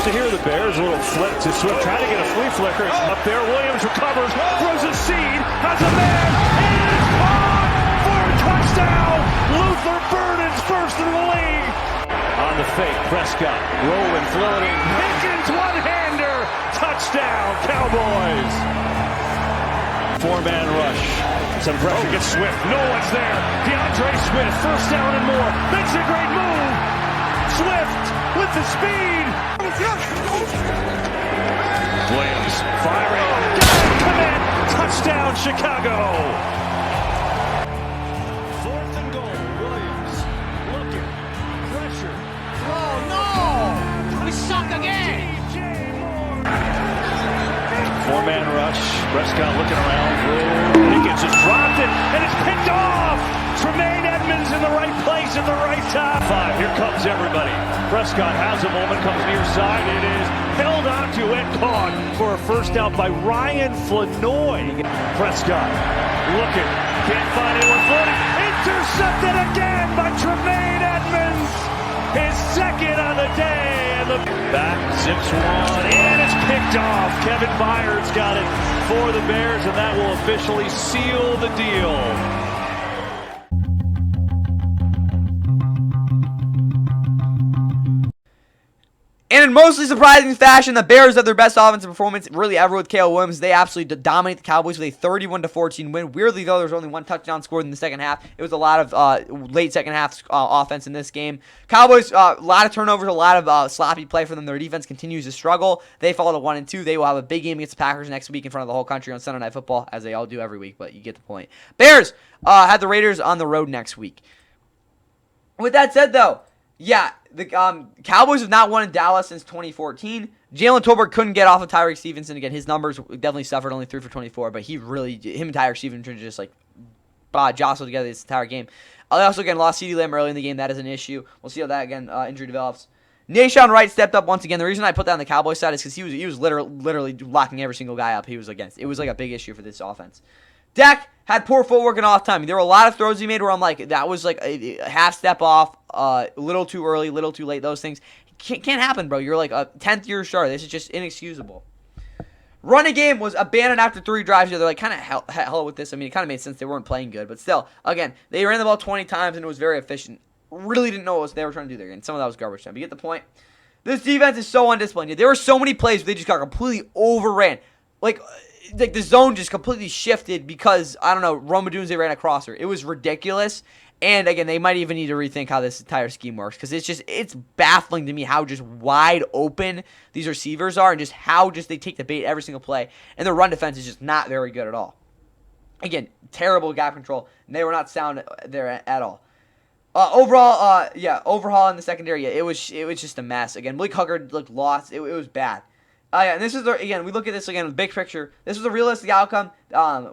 To hear the Bears, a little flick to Swift, trying to get a flea flicker. Up there, Williams recovers, throws a seed, has a man, and it's caught for a touchdown. Luther Burden's first in the league. On the fake, Prescott rolling, floating. Pickens one-hander, touchdown, Cowboys. 4-man rush. Some pressure gets Swift. No one's there. DeAndre Swift, first down and more. Makes a great move. Swift with the speed. Williams firing. Commit. Touchdown, Chicago. 4th and goal. Williams looking. Pressure. Oh, no! We suck again! 4-man rush. Prescott looking around. Pickens has dropped it, and it's picked off. Tremaine Edmonds in the right place at the right time. 5. Here comes everybody. Prescott has a moment, comes near side. It is held onto and caught for a first down by Ryan Flanoy. Prescott looking, can't find anyone floating. Intercepted again by Tremaine Edmonds. His second on the day, and the back zips one, and it's picked off. Kevin Byard's got it for the Bears, and that will officially seal the deal. And in mostly surprising fashion, the Bears had their best offensive performance really ever with Caleb Williams. They absolutely dominate the Cowboys with a 31-14 win. Weirdly, though, there was only one touchdown scored in the second half. It was a lot of late second half offense in this game. Cowboys, a lot of turnovers, a lot of sloppy play for them. Their defense continues to struggle. They fall to 1-2. They will have a big game against the Packers next week in front of the whole country on Sunday Night Football, as they all do every week, but you get the point. Bears had the Raiders on the road next week. With that said, though, yeah, the Cowboys have not won in Dallas since 2014. Jalen Tolbert couldn't get off of Tyreek Stevenson. Again, his numbers definitely suffered, only 3 for 24, but him and Tyreek Stevenson just like jostled together this entire game. They also, again, lost CeeDee Lamb early in the game. That is an issue. We'll see how that, again, injury develops. Nahshon Wright stepped up once again. The reason I put that on the Cowboys side is because he was literally locking every single guy up he was against. It was like a big issue for this offense. Dak had poor footwork and off timing. There were a lot of throws he made where I'm like, that was like a half step off, a little too early, little too late. Those things can't happen, bro. You're like a 10th year starter. This is just inexcusable. Running game was abandoned after 3 drives. They're like kind of hell with this. I mean, it kind of made sense. They weren't playing good, but still, again, they ran the ball 20 times and it was very efficient. Really didn't know what they were trying to do there, and some of that was garbage time. But you get the point. This defense is so undisciplined. There were so many plays where they just got completely overran. Like the zone just completely shifted because, I don't know, Rome Odunze ran across her. It was ridiculous. And, again, they might even need to rethink how this entire scheme works because it's baffling to me how just wide open these receivers are and just how they take the bait every single play. And their run defense is just not very good at all. Again, terrible gap control. And they were not sound there at all. Overhaul in the secondary, it was just a mess. Again, Malik Hooker looked lost. It was bad. And this is, again, we look at this again, big picture. This was a realistic outcome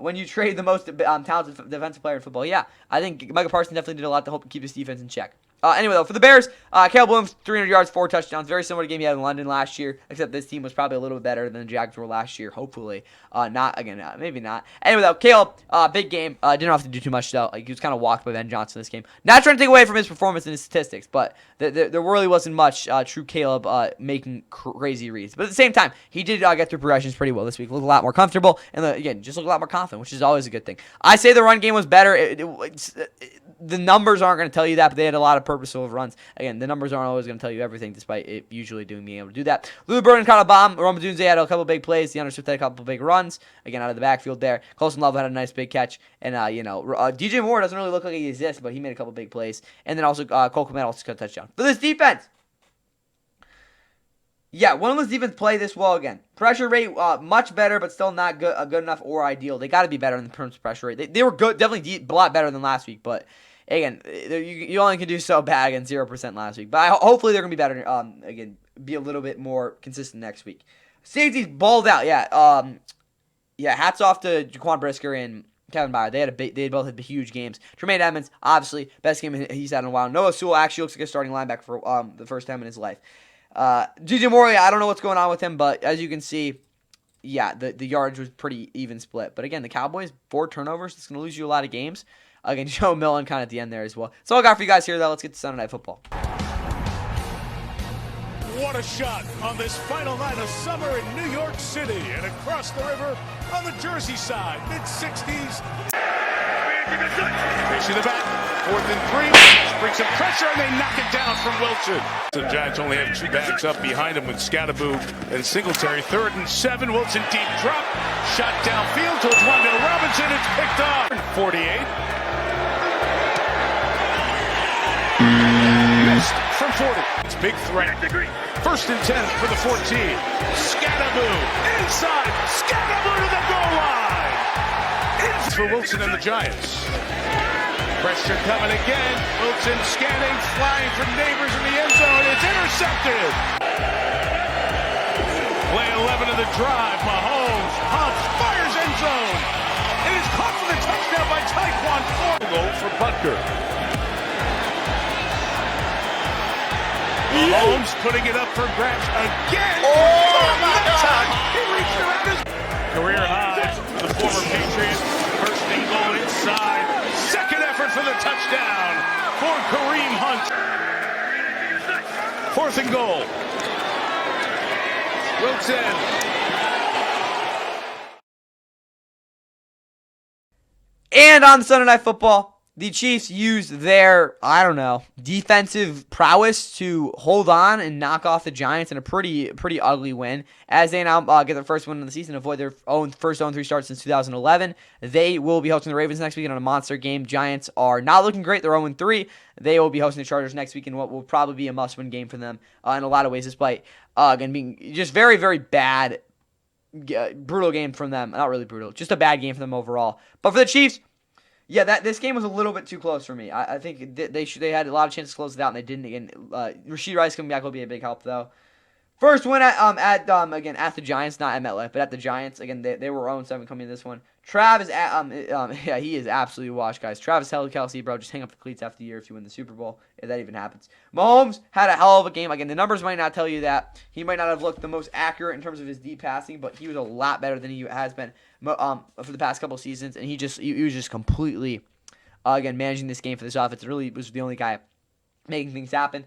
when you trade the most talented defensive player in football. Yeah, I think Micah Parsons definitely did a lot to help keep his defense in check. Anyway, though, for the Bears, Caleb Williams, 300 yards, 4 touchdowns. Very similar to the game he had in London last year, except this team was probably a little bit better than the Jags were last year, hopefully. Maybe not. Anyway, though, Caleb, big game. Didn't have to do too much, though. He was kind of walked by Ben Johnson this game. Not trying to take away from his performance and his statistics, but there really wasn't much true Caleb making crazy reads. But at the same time, he did get through progressions pretty well this week. Looked a lot more comfortable, and again, just looked a lot more confident, which is always a good thing. I say the run game was better. The numbers aren't going to tell you that, but they had a lot of purposeful runs. Again, the numbers aren't always going to tell you everything, despite it usually being able to do that. Lou Burden caught a bomb. Rome Odunze had a couple big plays. DeAndre Swift had a couple big runs, again, out of the backfield there. Colson Love had a nice big catch. And, DJ Moore doesn't really look like he exists, but he made a couple big plays. And then also, Cole Kmet also got a touchdown. For this defense, yeah, when will this defense play this well again? Pressure rate, much better, but still not good enough or ideal. They got to be better in terms of pressure rate. They were good, definitely a lot better than last week, but again, you only can do so bad against 0% last week. But hopefully they're going to be better, again, be a little bit more consistent next week. Safeties balled out, hats off to Jaquan Brisker and Kevin Byard. They both had huge games. Tremaine Edmonds, obviously, best game he's had in a while. Noah Sewell actually looks like a starting linebacker for the first time in his life. DJ Moore, I don't know what's going on with him, but as you can see, the yardage was pretty even split. But again, the Cowboys, 4 turnovers. It's going to lose you a lot of games. Again, Joe Milton kind of at the end there as well. That's all I got for you guys here, though. Let's get to Sunday Night Football. What a shot on this final night of summer in New York City and across the river on the Jersey side. Mid-60s. Facing the back. 4th and 3. Bring some pressure, and they knock it down from Wilson. The Giants only have 2 backs up behind him with Scatterbo and Singletary. 3rd and 7. Wilson deep drop. Shot downfield towards Wandale Robinson. It's picked off. 48. Missed from 40. It's big threat. 1st and 10 for the 14. Scatterbo inside. Scatterbo to the goal line. It's for Wilson and the Giants. Pressure coming again. Wilson scanning, flying for Neighbors in the end zone. It's intercepted. Play 11 of the drive. Mahomes pumps, fires end zone. It is caught for the touchdown by Tyquan Ford. Goal for Butker. Mahomes putting it up for grabs again. Oh my God! He reached around his career high. The former Patriot. 1st and goal inside. 2nd effort for the touchdown for Kareem Hunt. 4th and goal. Wilson. And on Sunday Night Football, the Chiefs used their, I don't know, defensive prowess to hold on and knock off the Giants in a pretty ugly win. As they now get their first win of the season, avoid their first 0-3 start since 2011. They will be hosting the Ravens next weekend on a monster game. Giants are not looking great. They're 0-3. They will be hosting the Chargers next week in what will probably be a must-win game for them in a lot of ways, despite again being just very, very bad, brutal game from them. Not really brutal, just a bad game for them overall. But for the Chiefs, yeah, this game was a little bit too close for me. I think they had a lot of chances to close it out, and they didn't. Again, Rashid Rice coming back will be a big help, though. First win at the Giants, not at MetLife, but at the Giants. Again, they were 0-7 coming into this one. Travis, yeah, he is absolutely washed, guys. Travis Kelce, bro, just hang up the cleats after the year if you win the Super Bowl, if that even happens. Mahomes had a hell of a game. Again, the numbers might not tell you that. He might not have looked the most accurate in terms of his deep passing, but he was a lot better than he has been for the past couple seasons, and he was just completely, again, managing this game for this offense. It really was the only guy making things happen.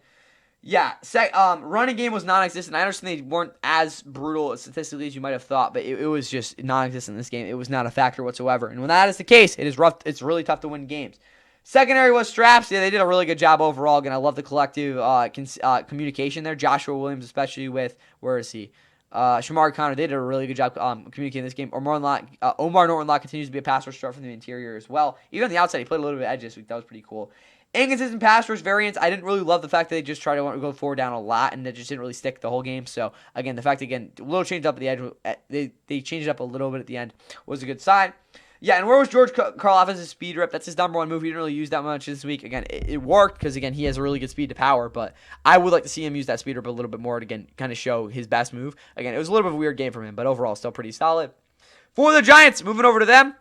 Yeah, running game was non-existent. I understand they weren't as brutal statistically as you might have thought, but it was just non-existent in this game. It was not a factor whatsoever. And when that is the case, it is rough. It's really tough to win games. Secondary was straps. Yeah, they did a really good job overall. Again, I love the collective communication there. Joshua Williams, especially with, where is he? Shamar Connor, they did a really good job communicating this game. Omar Norton-Lott continues to be a pass rush from the interior as well. Even on the outside, he played a little bit of edge this week. That was pretty cool. Inconsistent pass rush variance. I didn't really love the fact that they just tried to go forward down a lot, and it just didn't really stick the whole game. So, again, the fact, a little change up at the edge, they changed it up a little bit at the end, was a good sign. Yeah, and where was George Karlaftis' speed rip? That's his number one move. He didn't really use that much this week. Again, it worked because, again, he has a really good speed to power, but I would like to see him use that speed rip a little bit more to, again, kind of show his best move. Again, it was a little bit of a weird game from him, but overall, still pretty solid. For the Giants, moving over to them,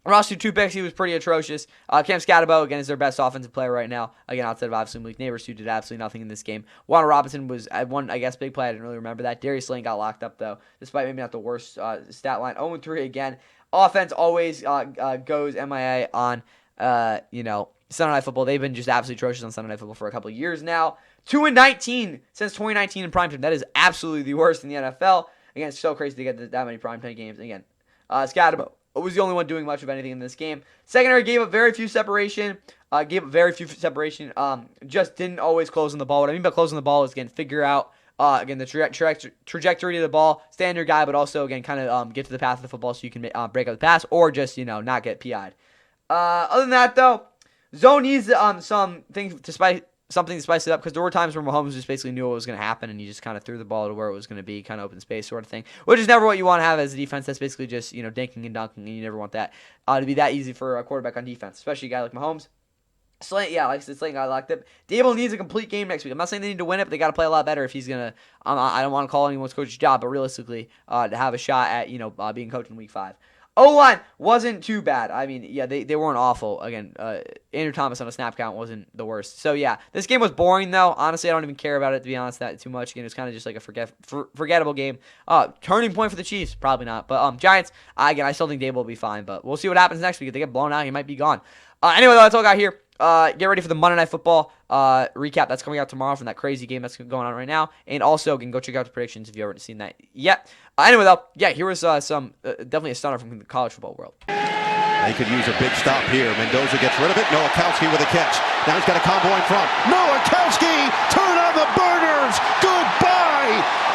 Ross threw 2 picks. He was pretty atrocious. Cam Scatterbo, again, is their best offensive player right now. Again, outside of obviously Malik Neighbors, who did absolutely nothing in this game. Wanner Robinson was one, I guess, big play. I didn't really remember that. Darius Slayton got locked up, though, despite maybe not the worst stat line. 0-3 again. Offense always goes MIA on, Sunday Night Football. They've been just absolutely atrocious on Sunday Night Football for a couple of years now. 2-19 since 2019 in primetime. That is absolutely the worst in the NFL. Again, it's so crazy to get that many primetime games. Again, Scatterbo was the only one doing much of anything in this game. Secondary gave up very few separation. Just didn't always close on the ball. What I mean by closing the ball is, again, figure out, the trajectory of the ball, stay on your guy, but also, again, kind of get to the path of the football so you can break up the pass or just, not get PI'd. Other than that, though, zone needs something to spice it up, because there were times where Mahomes just basically knew what was going to happen, and he just kind of threw the ball to where it was going to be, kind of open space sort of thing, which is never what you want to have as a defense. That's basically just, dinking and dunking, and you never want that to be that easy for a quarterback on defense, especially a guy like Mahomes. Like I said, Slayton got locked up. Dable needs a complete game next week. I'm not saying they need to win it, but they got to play a lot better if he's going to, I don't want to call anyone's coach's job, but realistically, to have a shot at, being coached in week 5. O-line wasn't too bad. I mean, yeah, they weren't awful. Again, Andrew Thomas on a snap count wasn't the worst. So, yeah, this game was boring, though. Honestly, I don't even care about it, to be honest, that too much. Again, it's kind of just like a forgettable game. Turning point for the Chiefs? Probably not. But Giants, again, I still think Dable will be fine. But we'll see what happens next week. If they get blown out, he might be gone. Anyway, though, that's all I got here. Get ready for the Monday Night Football recap that's coming out tomorrow from that crazy game that's going on right now. And also, again, go check out the predictions if you haven't seen that yet. Anyway, though, yeah, here was definitely a stunner from the college football world. They could use a big stop here. Mendoza gets rid of it. Nowakowski with a catch. Now he's got a combo in front. Nowakowski, turn on the burners. Goodbye.